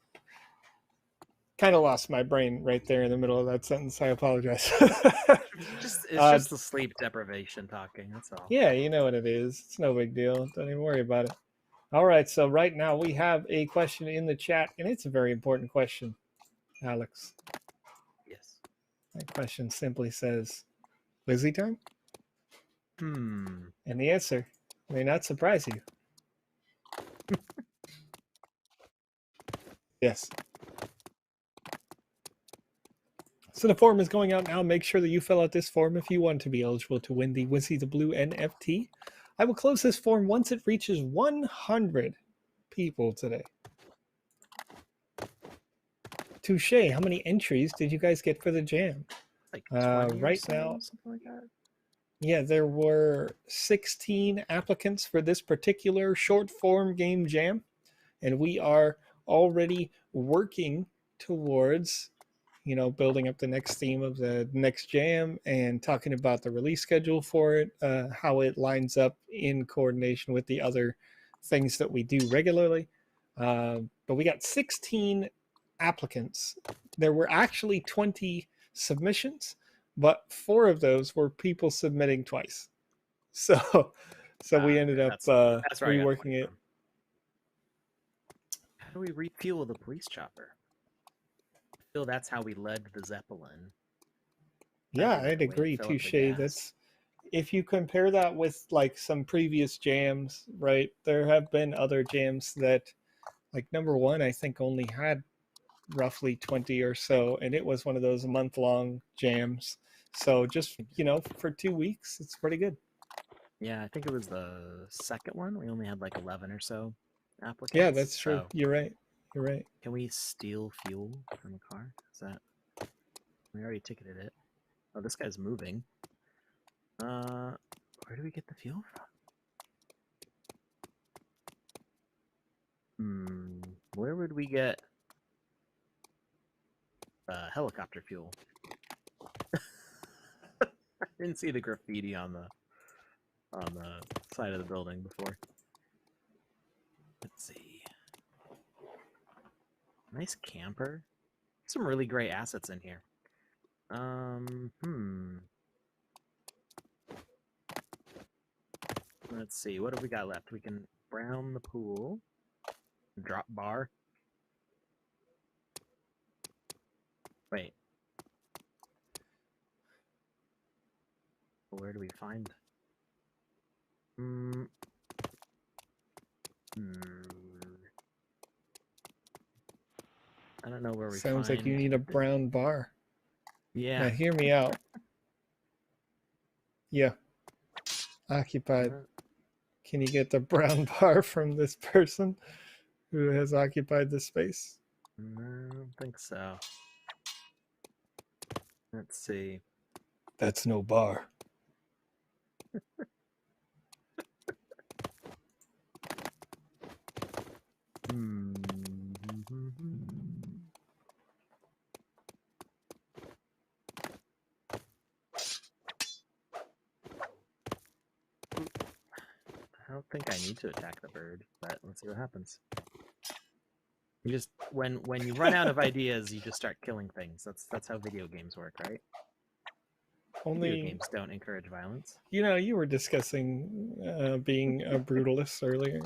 Kind of lost my brain right there in the middle of that sentence. I apologize. It's just the sleep deprivation talking. That's all. Yeah, you know what it is. It's no big deal. Don't even worry about it. All right. So right now we have a question in the chat, and it's a very important question, Alex. Yes. That question simply says, Lizzie time? And the answer may not surprise you. Yes. So the form is going out now. Make sure that you fill out this form if you want to be eligible to win the Wizzy the Blue NFT. I will close this form once it reaches 100 people today. Touche, how many entries did you guys get for the jam? Like 20 right so, now, something like that. Yeah, there were 16 applicants for this particular short form game jam, and we are already working towards building up the next theme of the next jam and talking about the release schedule for it, how it lines up in coordination with the other things that we do regularly. But we got 16 applicants. There were actually 20 submissions, but 4 of those were people submitting twice. So we ended up reworking it. How do we refuel the police chopper? I feel that's how we led the Zeppelin. Yeah, I'd agree. Touche. That's, if you compare that with like some previous jams, right? There have been other jams that, like number 1, I think only had roughly 20 or so, and it was one of those month-long jams. So just for 2 weeks, it's pretty good. Yeah, I think it was the second one. We only had like 11 or so applicants. Yeah, that's true. You're right. Can we steal fuel from a car? Is that... We already ticketed it. Oh, this guy's moving. Where do we get the fuel from? Where would we get helicopter fuel? I didn't see the graffiti on the side of the building before. Let's see. Nice camper. Some really great assets in here. Let's see. What have we got left? We can brown the pool. Drop bar. Wait. Where do we find? I don't know where we Sounds like you need a brown bar. Yeah. Now hear me out. Yeah. Occupied. Can you get the brown bar from this person who has occupied the space? No, I don't think so. Let's see. That's no bar. I don't think I need to attack the bird, but let's see what happens. You just when you run out of ideas, you just start killing things. That's how video games work, right? Video games don't encourage violence. You were discussing being a brutalist earlier,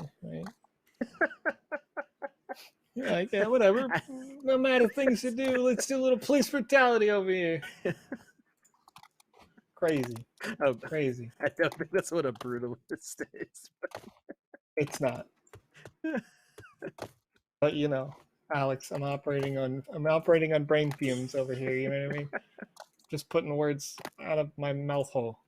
right? Yeah, whatever. No matter things to do, let's do a little police brutality over here. Crazy. Oh, crazy. I don't think that's what a brutalist is. It's not. But Alex, I'm operating on brain fumes over here, you know what I mean? Just putting words out of my mouth hole.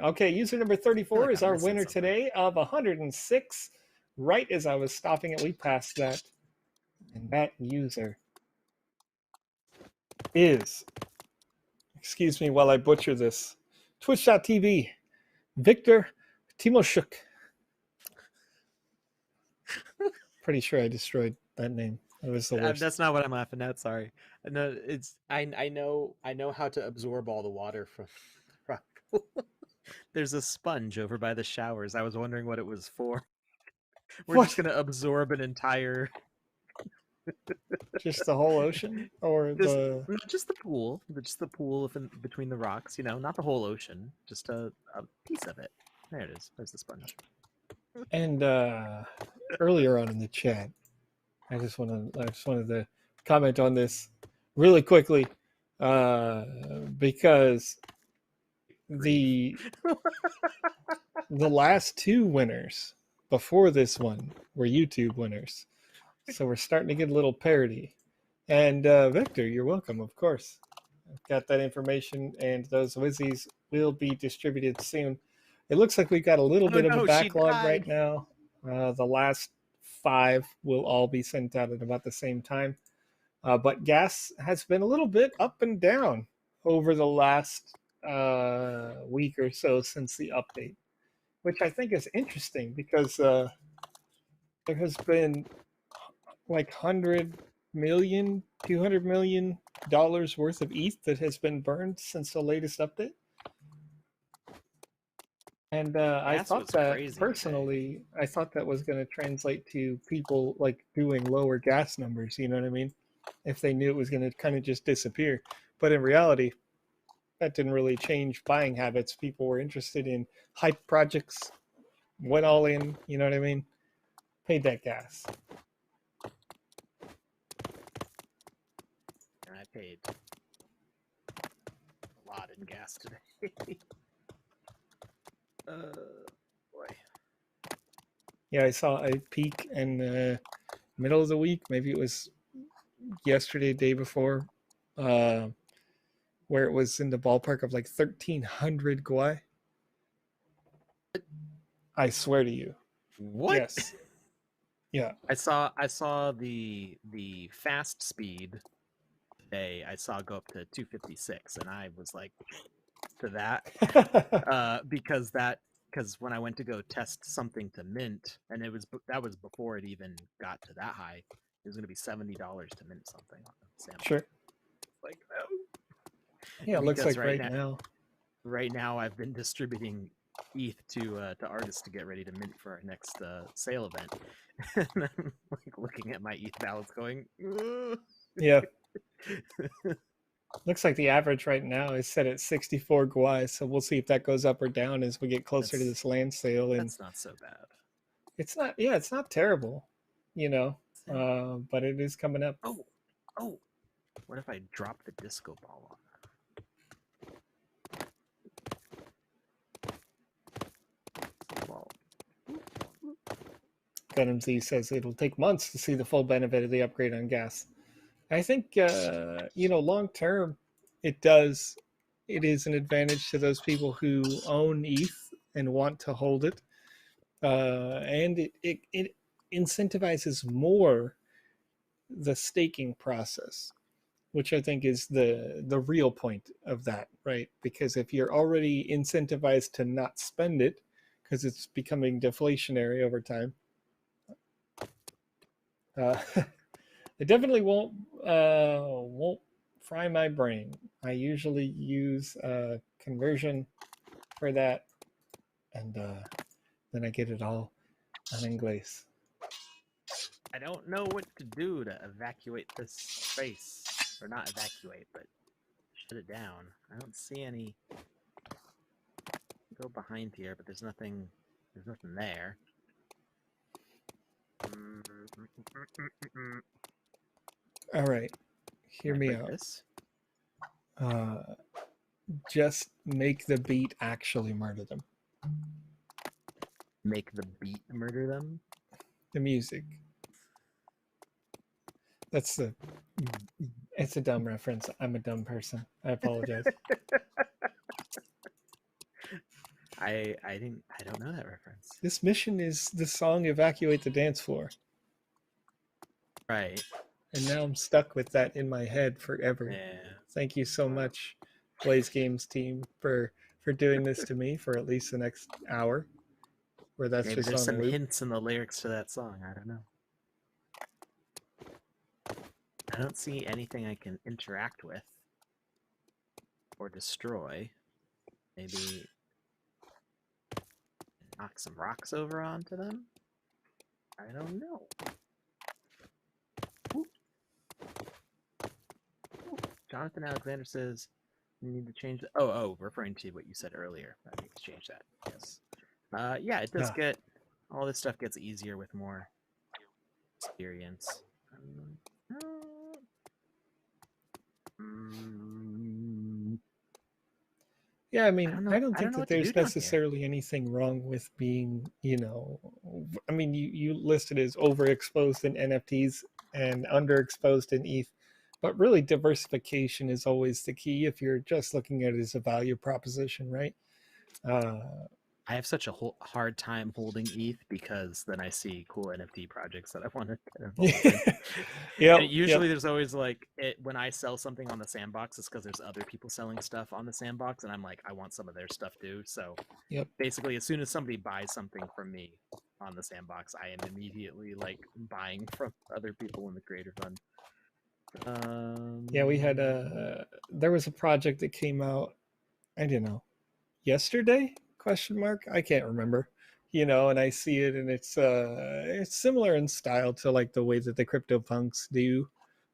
Okay, user number 34 is our winner today of 106. Right as I was stopping it, we passed that. And that user is, excuse me while I butcher this, twitch.tv, Victor Timoshuk. Pretty sure I destroyed that name. It was the worst. That's not what I'm laughing at. Sorry. No, it's I know how to absorb all the water from the rock pool. There's a sponge over by the showers. I was wondering what it was for. We're What? just gonna absorb an entire Just the whole ocean, or just the? not just the pool, but just the pool between the rocks. Not the whole ocean, just a piece of it. There it is. There's the sponge. And earlier on in the chat, I just wanted to comment on this really quickly, because the last two winners before this one were YouTube winners, so we're starting to get a little parody. And Victor, you're welcome, of course. I've got that information, and those Wizzies will be distributed soon. It looks like we've got a little bit of a She backlog right died. now. The last 5 will all be sent out at about the same time. But gas has been a little bit up and down over the last week or so since the update, which I think is interesting because there has been like 100 million, $200 million worth of ETH that has been burned since the latest update. And I thought that personally, I thought that was going to translate to people like doing lower gas numbers. You know what I mean? If they knew it was going to kind of just disappear. But in reality, that didn't really change buying habits. People were interested in hype projects, went all in. You know what I mean? Paid that gas. And I paid a lot in gas today. Boy. Yeah, I saw a peak in the middle of the week. Maybe it was yesterday, day before, where it was in the ballpark of like 1,300 guai. I swear to you. What? Yes. Yeah. I saw the fast speed today. I saw go up to 256, and I was like to that because when I went to go test something to mint, and that was before it even got to that high. It was going to be $70 to mint something on Sandbox. Sure. Like, no. Yeah, it looks like right now. Right now, I've been distributing ETH to artists to get ready to mint for our next sale event. And I'm like looking at my ETH balance, going, ugh. Yeah. Looks like the average right now is set at 64 guai, so we'll see if that goes up or down as we get closer to this land sale. And that's not so bad. It's not. Yeah, it's not terrible, but it is coming up. Oh! What if I drop the disco ball on that? Well, Venom Z says it'll take months to see the full benefit of the upgrade on gas. I think long term, it does. It is an advantage to those people who own ETH and want to hold it, and it incentivizes more the staking process, which I think is the real point of that, right? Because if you're already incentivized to not spend it because it's becoming deflationary over time, it definitely won't fry my brain. I usually use conversion for that, and then I get it all en English. I don't know what to do to evacuate this space. Or not evacuate, but shut it down. I don't see any. Go behind here, but there's nothing there. All right, hear me out. Just make the beat actually murder them. Make the beat murder them? The music. It's a dumb reference. I'm a dumb person. I apologize. I don't know that reference. This mission is the song "Evacuate the Dance Floor." Right. And now I'm stuck with that in my head forever. Yeah. Thank you so much, Blaze Games team, for doing this to me for at least the next hour. Where that's maybe just there's on some loop. hints in the lyrics to that song. I don't know. don't see anything I can interact with or destroy. Maybe knock some rocks over onto them? I don't know. Ooh. Ooh. Jonathan Alexander says you need to change the... Oh, referring to what you said earlier. I need to change that. Yes. Yeah, it does get... All this stuff gets easier with more experience. Yeah, I mean, I don't I don't think know that what to do there's down here. necessarily anything wrong with being, I mean, you listed as overexposed in NFTs and underexposed in ETH, but really diversification is always the key if you're just looking at it as a value proposition, right? I have such a hard time holding ETH because then I see cool NFT projects that I want to get involved in. Yep, And usually there's always like when I sell something on the Sandbox, it's because there's other people selling stuff on the Sandbox, and I'm like, I want some of their stuff too. So yep. basically, as soon as somebody buys something from me on the Sandbox, I am immediately like buying from other people in the Creator Fund. Yeah, we had there was a project that came out, I don't know, yesterday? Question mark. I can't remember. And I see it, and it's similar in style to like the way that the CryptoPunks do,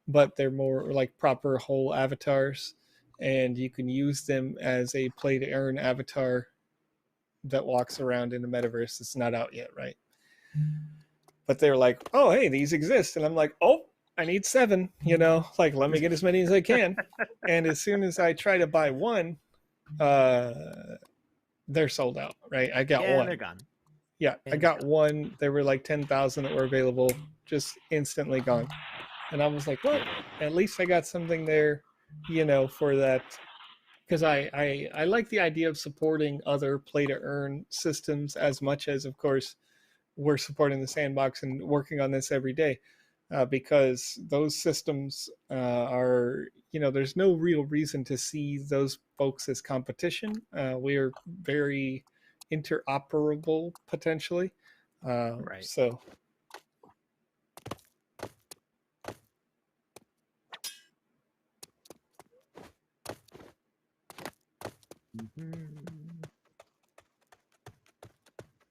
but they're more like proper whole avatars, and you can use them as a play to earn avatar that walks around in the metaverse. It's not out yet, right? But they're like, oh, hey, these exist, and I'm like, oh, I need 7. Like let me get as many as I can. And as soon as I try to buy one, they're sold out, right? I got one. They're gone. Yeah, I got one. There were like 10,000 that were available, just instantly gone. And I was like, well, at least I got something there, for that. Because I like the idea of supporting other play to earn systems as much as, of course, we're supporting the Sandbox and working on this every day. Because those systems are, there's no real reason to see those folks as competition. We are very interoperable potentially. Right. So.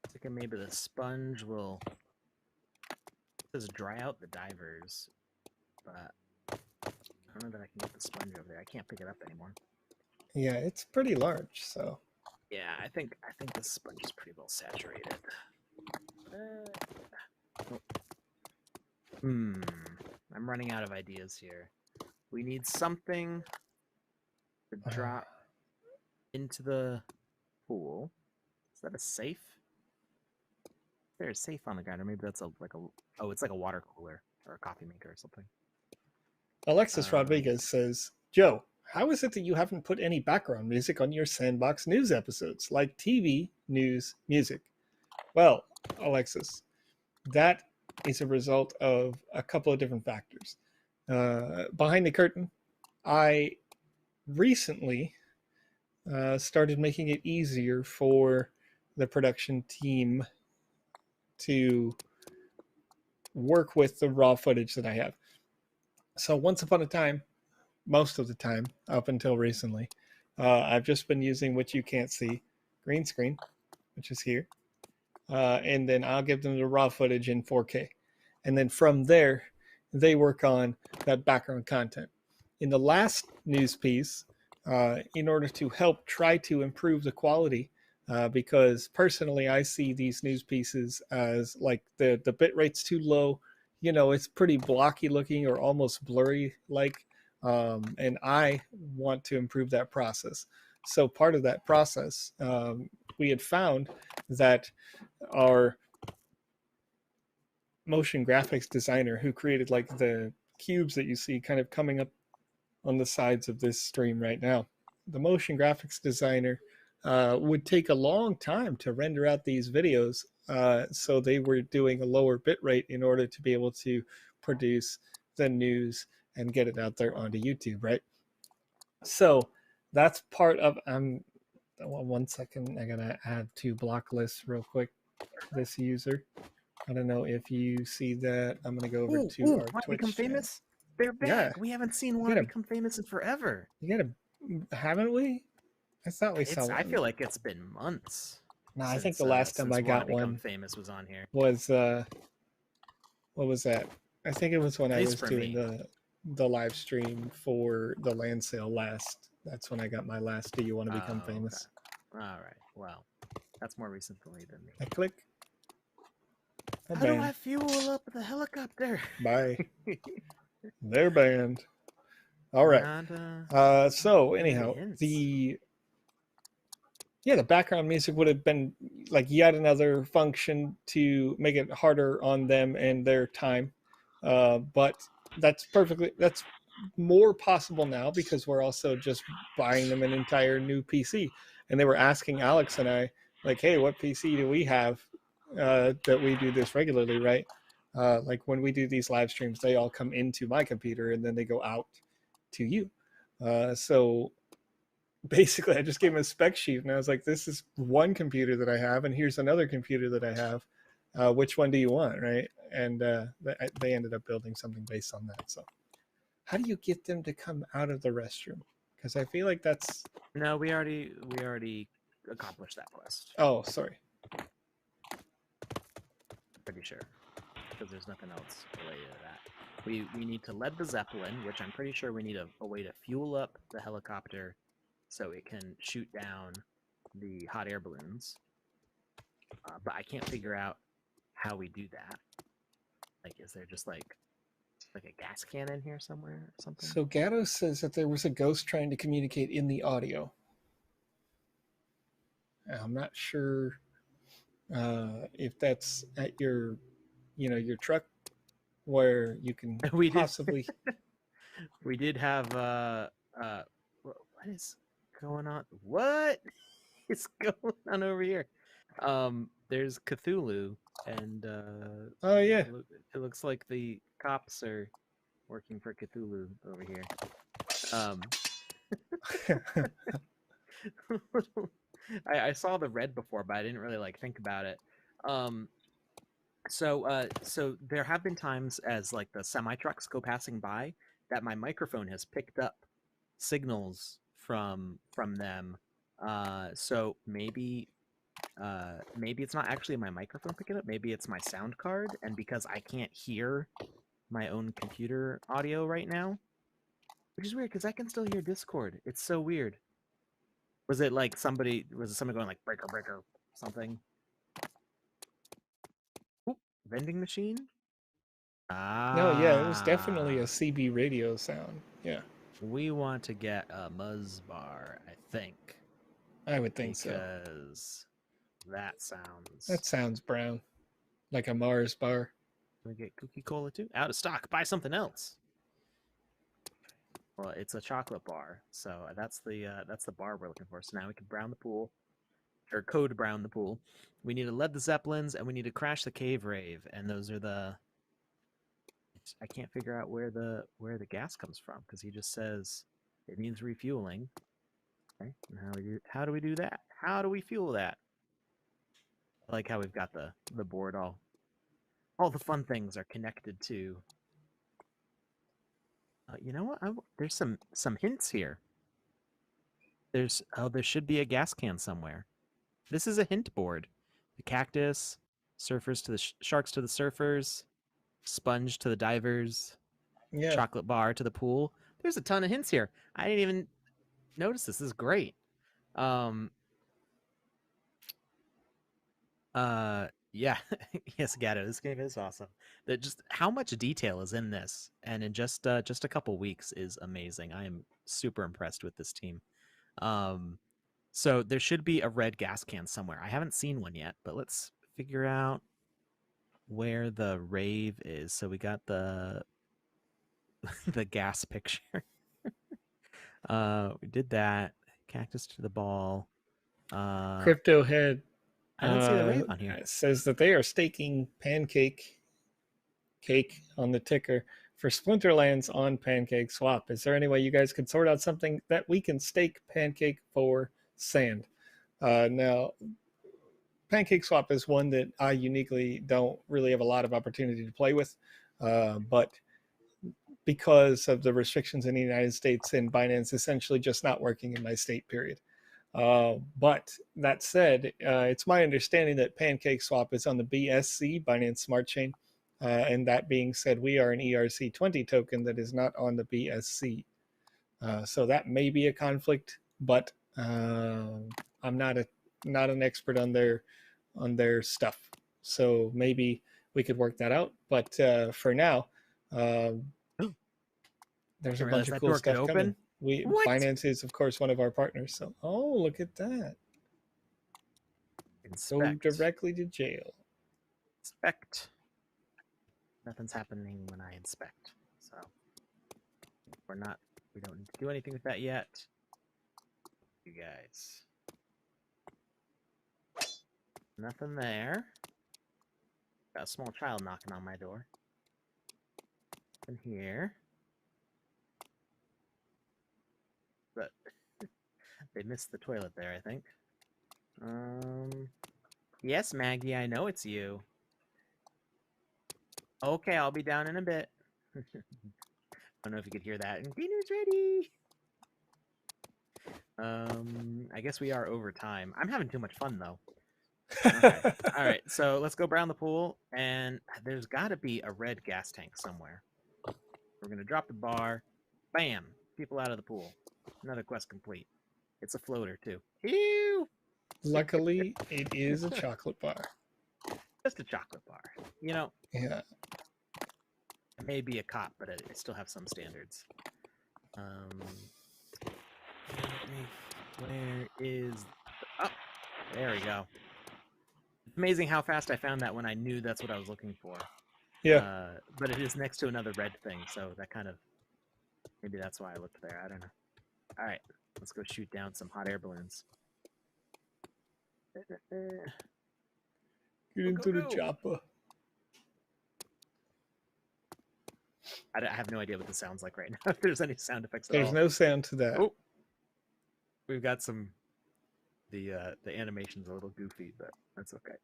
Thinking maybe the sponge will just dry out the divers, but I don't know that I can get the sponge over there. I can't pick it up anymore. Yeah, it's pretty large, so. Yeah, I think this sponge is pretty well saturated. I'm running out of ideas here. We need something to drop into the pool. Is that a safe? There's a safe on the ground, or maybe that's it's like a water cooler or a coffee maker or something. Alexis Rodriguez says, Joe, how is it that you haven't put any background music on your Sandbox news episodes, like TV, news, music? Well, Alexis, that is a result of a couple of different factors. Behind the curtain, I recently started making it easier for the production team to work with the raw footage that I have. So once upon a time, most of the time, up until recently, I've just been using what you can't see, green screen, which is here. And then I'll give them the raw footage in 4K. And then from there, they work on that background content. In the last news piece, in order to help try to improve the quality, because personally I see these news pieces as like the bit rate's too low. It's pretty blocky looking or almost blurry like, and I want to improve that process. So part of that process, we had found that our motion graphics designer who created like the cubes that you see kind of coming up on the sides of this stream right now, the motion graphics designer would take a long time to render out these videos. So they were doing a lower bit rate in order to be able to produce the news and get it out there onto YouTube, right? So that's part of, 1 second, I gotta add to block list real quick, this user. I don't know if you see that. I'm gonna go over to our Twitch become famous? They're Yeah, back. We haven't seen you Wanna gotta, Become Famous in forever. you gotta, haven't we? I thought we saw I feel one. like it's been months No, I think the last time since I Wanna got Become one Famous was on here. was what was that? I think it was when At I least was for doing me. the live stream for the land sale last. That's when I got my last Do You Want to Become Oh, okay. Famous? All right. Well, that's more recently than me. I click. How do Banned. I fuel up the helicopter? Bye. They're banned. All right. Not So too many anyhow, hints. the background music would have been like yet another function to make it harder on them and their time. But that's more possible now because we're also just buying them an entire new PC. And they were asking Alex and I, like, hey, what PC do we have that we do this regularly, right? Like when we do these live streams, they all come into my computer and then they go out to you. So basically I just gave him a spec sheet and I was like, this is one computer that I have, and here's another computer that I have. Which one do you want, right? And they ended up building something based on that. So, how do you get them to come out of the restroom? Because I feel like that's. No, we already accomplished that quest. Oh, sorry. Pretty sure, because there's nothing else related to that. We need to lead the Zeppelin, which I'm pretty sure we need a way to fuel up the helicopter so it can shoot down the hot air balloons. But I can't figure out how we do that. Like, is there just like a gas can in here somewhere or something? So Gatto says that there was a ghost trying to communicate in the audio. I'm not sure if that's at your, your truck where you can we did possibly. we did have what is going on? What is going on over here? There's Cthulhu, and Oh yeah. it looks like the cops are working for Cthulhu over here. I saw the red before, but I didn't really like think about it. Um, so there have been times as like the semi trucks go passing by that my microphone has picked up signals from them. So maybe it's not actually my microphone picking up. Maybe it's my sound card, and because I can't hear my own computer audio right now, which is weird because I can still hear Discord. It's so weird. Was it like somebody? Was it someone going like breaker breaker something? Oop, vending machine. No, yeah, it was definitely a Ah, CB radio sound. Yeah, we want to get a Muzz bar, I think, I would think so. because that sounds. That sounds brown, like a Mars bar. Can we get Cookie Cola too? Out of stock. Buy something else. Well, it's a chocolate bar, so that's the bar we're looking for. So now we can brown the pool, or code brown the pool. We need to lead the zeppelins, and we need to crash the cave rave. And those are the. I can't figure out where the gas comes from because he just says it needs refueling. Okay, and how do we do that? How do we fuel that? I like how we've got the board all the fun things are connected to. You know what? There's some hints here. There should be a gas can somewhere. This is a hint board. The cactus, surfers to the sharks to the surfers, sponge to the divers, Yeah. chocolate bar to the pool. There's a ton of hints here. I didn't even notice this. This is great. Um yeah. Yes, Gatto, this game is awesome. That just how much detail is in this, and in just a couple weeks is amazing. I am super impressed with this team. Um So there should be a red gas can somewhere. I haven't seen one yet, but let's figure out where the rave is. So we got the the gas picture. We did that. Cactus to the ball. Crypto Head I don't see the rave on here. says that they are staking Pancake Cake on the ticker for Splinterlands on Pancake Swap. Is there any way you guys could sort out something that we can stake Pancake for Sand? Now, Pancake Swap is one that I uniquely don't really have a lot of opportunity to play with, but because of the restrictions in the United States and Binance essentially just not working in my state, period. But that said, it's my understanding that PancakeSwap is on the BSC, Binance Smart Chain. And that being said, we are an ERC20 token that is not on the BSC. So that may be a conflict, but I'm not an expert on their stuff. So maybe we could work that out. But for now, there's a bunch of cool stuff coming. Binance is, of course, one of our partners. So, oh, look at that. Inspect. Go directly to jail. Inspect. Nothing's happening when I inspect. So we don't need to do anything with that yet. You guys. Nothing there. Got a small child knocking on my door. In here. But they missed the toilet there, I think. Yes, Maggie, I know it's you. Okay, I'll be down in a bit. I don't know if you could hear that. And dinner's ready. I guess we are over time. I'm having too much fun though. Okay. All right, so let's go around the pool, and there's got to be a red gas tank somewhere. We're gonna drop the bar. Bam! People out of the pool. Another quest complete. It's a floater too. Ew! Luckily, it is a chocolate bar. Just a chocolate bar. You know. Yeah. It may be a cop, but it still have some standards. Where is? Oh, there we go. It's amazing how fast I found that when I knew that's what I was looking for. Yeah. But it is next to another red thing, so that kind of maybe that's why I looked there. I don't know. All right, let's go shoot down some hot air balloons. Get into the chopper. I have no idea what this sounds like right now. If there's any sound effects at all. There's no sound to that. Oh, we've got some. The animation's a little goofy, but that's okay.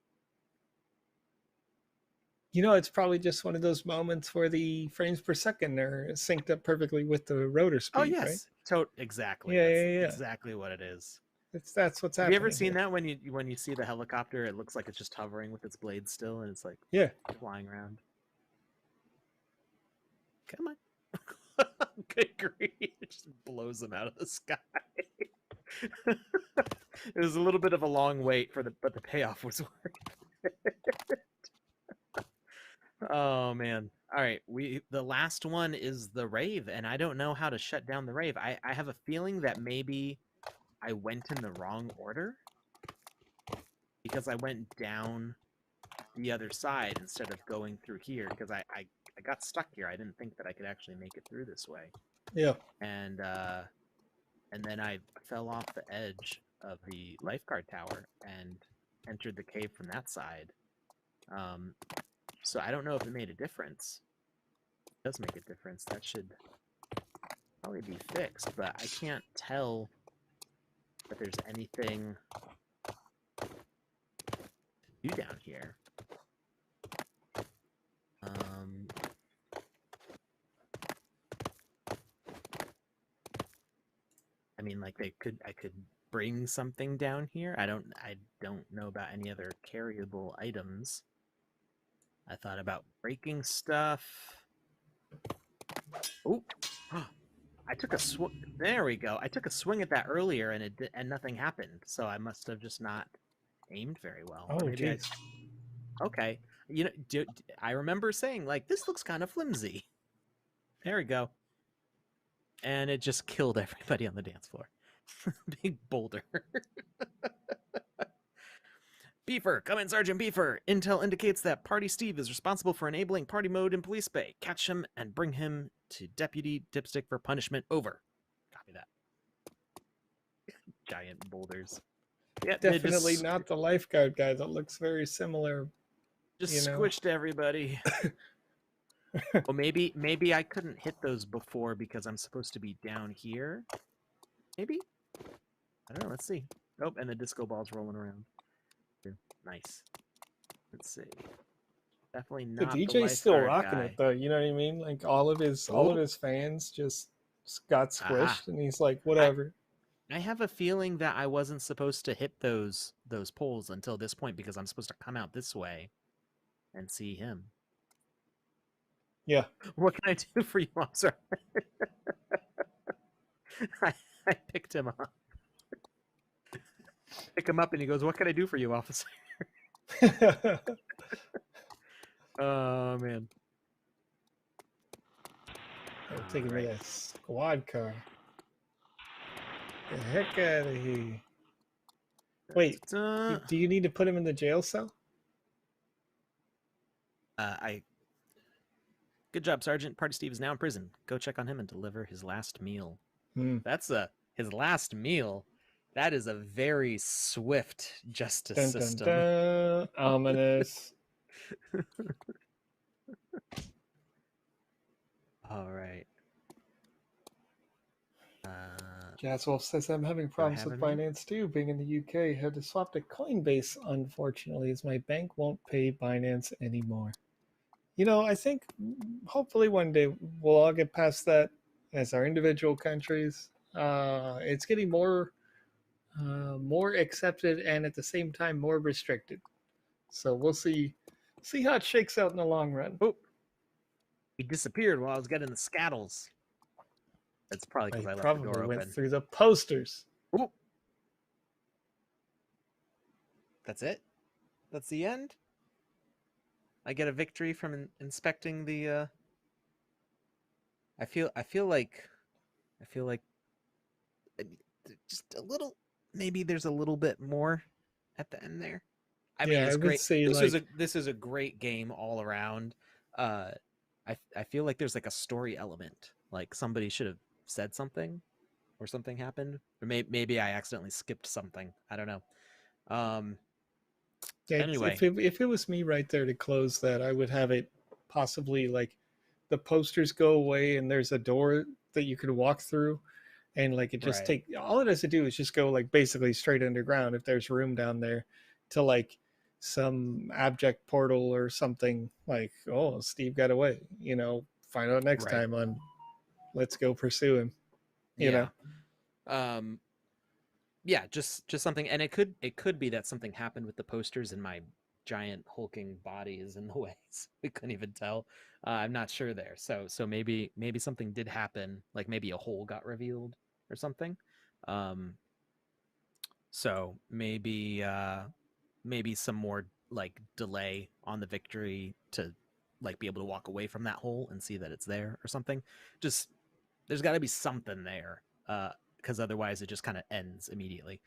You know, it's probably just one of those moments where the frames per second are synced up perfectly with the rotor speed. Oh yes, right? Exactly. Yeah, That's exactly what it is. That's what's happening. Have you ever seen that when you see the helicopter? It looks like it's just hovering with its blades still, and it's like flying around. Come on. Good grief. It just blows them out of the sky. It was a little bit of a long wait but the payoff was worth it. Oh man. All right, the last one is the rave, and I don't know how to shut down the rave. I have a feeling that maybe I went in the wrong order because I went down the other side instead of going through here because I got stuck here. I didn't think that I could actually make it through this way. Yeah. And then I fell off the edge of the lifeguard tower and entered the cave from that side. So I don't know if it made a difference. It does make a difference. That should probably be fixed, but I can't tell that there's anything to do down here. I mean, like I could bring something down here. I don't know about any other carryable items. I thought about breaking stuff. Oh, I took a there we go. I took a swing at that earlier, and nothing happened. So I must have just not aimed very well. Oh, jeez. Okay. You know, I remember saying like this looks kind of flimsy. There we go. And it just killed everybody on the dance floor. Big boulder. Beefer, come in, Sergeant Beefer. Intel indicates that Party Steve is responsible for enabling party mode in Police Bay. Catch him and bring him to Deputy Dipstick for punishment. Over. Copy that. Giant boulders. Yeah, definitely not the lifeguard guy. That looks very similar. Just squished everybody. Well, maybe I couldn't hit those before because I'm supposed to be down here. Maybe? I don't know. Let's see. Oh, and the disco ball's rolling around. Nice. Let's see. Definitely The not the DJ's still lifeguard rocking it guy. though. You know what I mean? Like all of Oh, his fans just got aha. squished, and he's like, I whatever. I have a feeling that I wasn't supposed to hit those poles until this point because I'm supposed to come out this way and see him. Yeah. What can I do for you, officer? I, I picked him up. Pick him up and he goes, "What can I do for you, officer?" Oh man. I'm All taking me right. that squad car. The heck out of here. Wait, Da-da-da. do you need to put him in the jail cell? I Good job, Sergeant. Party Steve is now in prison. Go check on him and deliver his last meal. Hmm. That's his last meal. That is a very swift justice Dun dun system. dun. Ominous. All right. Uh, Jaswolf says I'm having do I problems have with him here? Binance too. Being in the UK, had to swap to Coinbase. Unfortunately, as my bank won't pay Binance anymore. You know, I think hopefully one day we'll all get past that as our individual countries. It's getting more accepted and at the same time more restricted. So we'll see how it shakes out in the long run. Oh, he disappeared while I was getting the scattles. That's probably because I I left the probably door went open. through the posters. Oh, that's it. That's the end. I get a victory from inspecting the. I feel like just a little. Maybe there's a little bit more at the end there. I mean, Yeah, I it's would great. say like This is a great game all around. Uh, I feel like there's like a story element. Like somebody should have said something, or something happened, or maybe I accidentally skipped something. I don't know. Um. yeah, Anyway, if it was me right there to close that, I would have it possibly like the posters go away and there's a door that you could walk through and like it just right, take all it has to do is just go like basically straight underground if there's room down there to like some abject portal or something like oh Steve got away, you know, find out next right, time on let's go pursue him, you know. yeah. Um. Yeah, just something, and it could be that something happened with the posters, and my giant hulking body is in the way. So we couldn't even tell. I'm not sure there. So maybe something did happen, like maybe a hole got revealed or something. Um, so maybe some more like delay on the victory to like be able to walk away from that hole and see that it's there or something. Just there's got to be something there, because otherwise it just kind of ends immediately.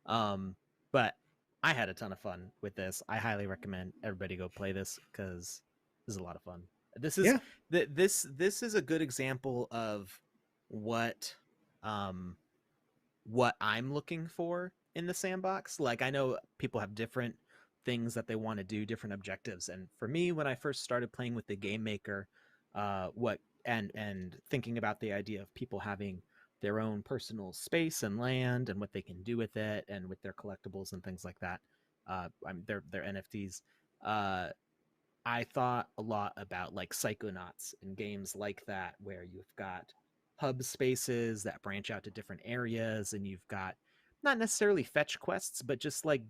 Um, but I had a ton of fun with this. I highly recommend everybody go play this because this is a lot of fun. This is Yeah, this is a good example of what um what I'm looking for in the sandbox. Like I know people have different things that they want to do, different objectives. And for me, when I first started playing with the game maker, what and thinking about the idea of people having their own personal space and land and what they can do with it and with their collectibles and things like that. Their NFTs. Uh, I thought a lot about like Psychonauts and games like that, where you've got hub spaces that branch out to different areas, and you've got not necessarily fetch quests, but just like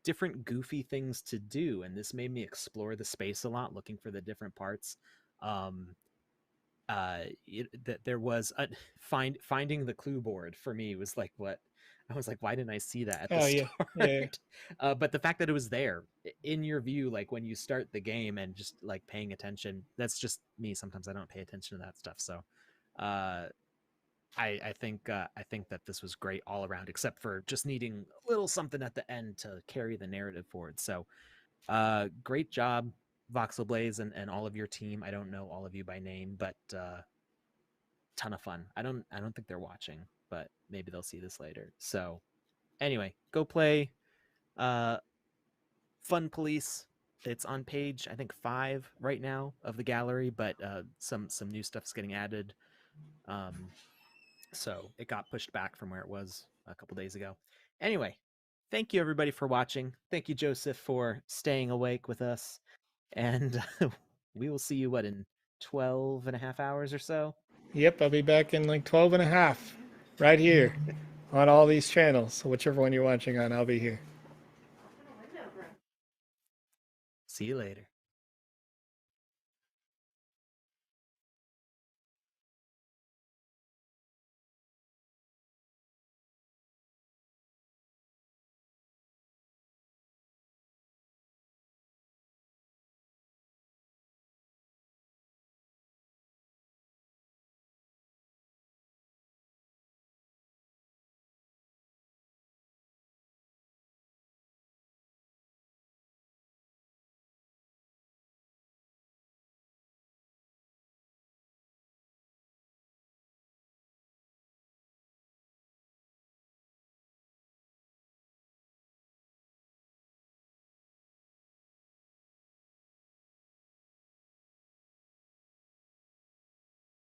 different goofy things to do. And this made me explore the space a lot, looking for the different parts. Um, that there was finding the clue board for me was like what I was like, why didn't I see that at the oh yeah, yeah. start? But the fact that it was there in your view, like when you start the game and just like paying attention, that's just me. Sometimes I don't pay attention to that stuff. So uh, I think that this was great all around, except for just needing a little something at the end to carry the narrative forward. So great job, Voxel Blaze, and all of your team. I don't know all of you by name, but ton of fun. I don't think they're watching, but maybe they'll see this later. So anyway, go play uh Fun Police. It's on page I think 5 right now of the gallery, but some new stuff's getting added. Um so it got pushed back from where it was a couple days ago. Anyway, thank you everybody for watching. Thank you Joseph for staying awake with us. And we will see you, what, in 12 and a half hours or so? Yep, I'll be back in like 12 and a half right here on all these channels. So whichever one you're watching on, I'll be here. See you later.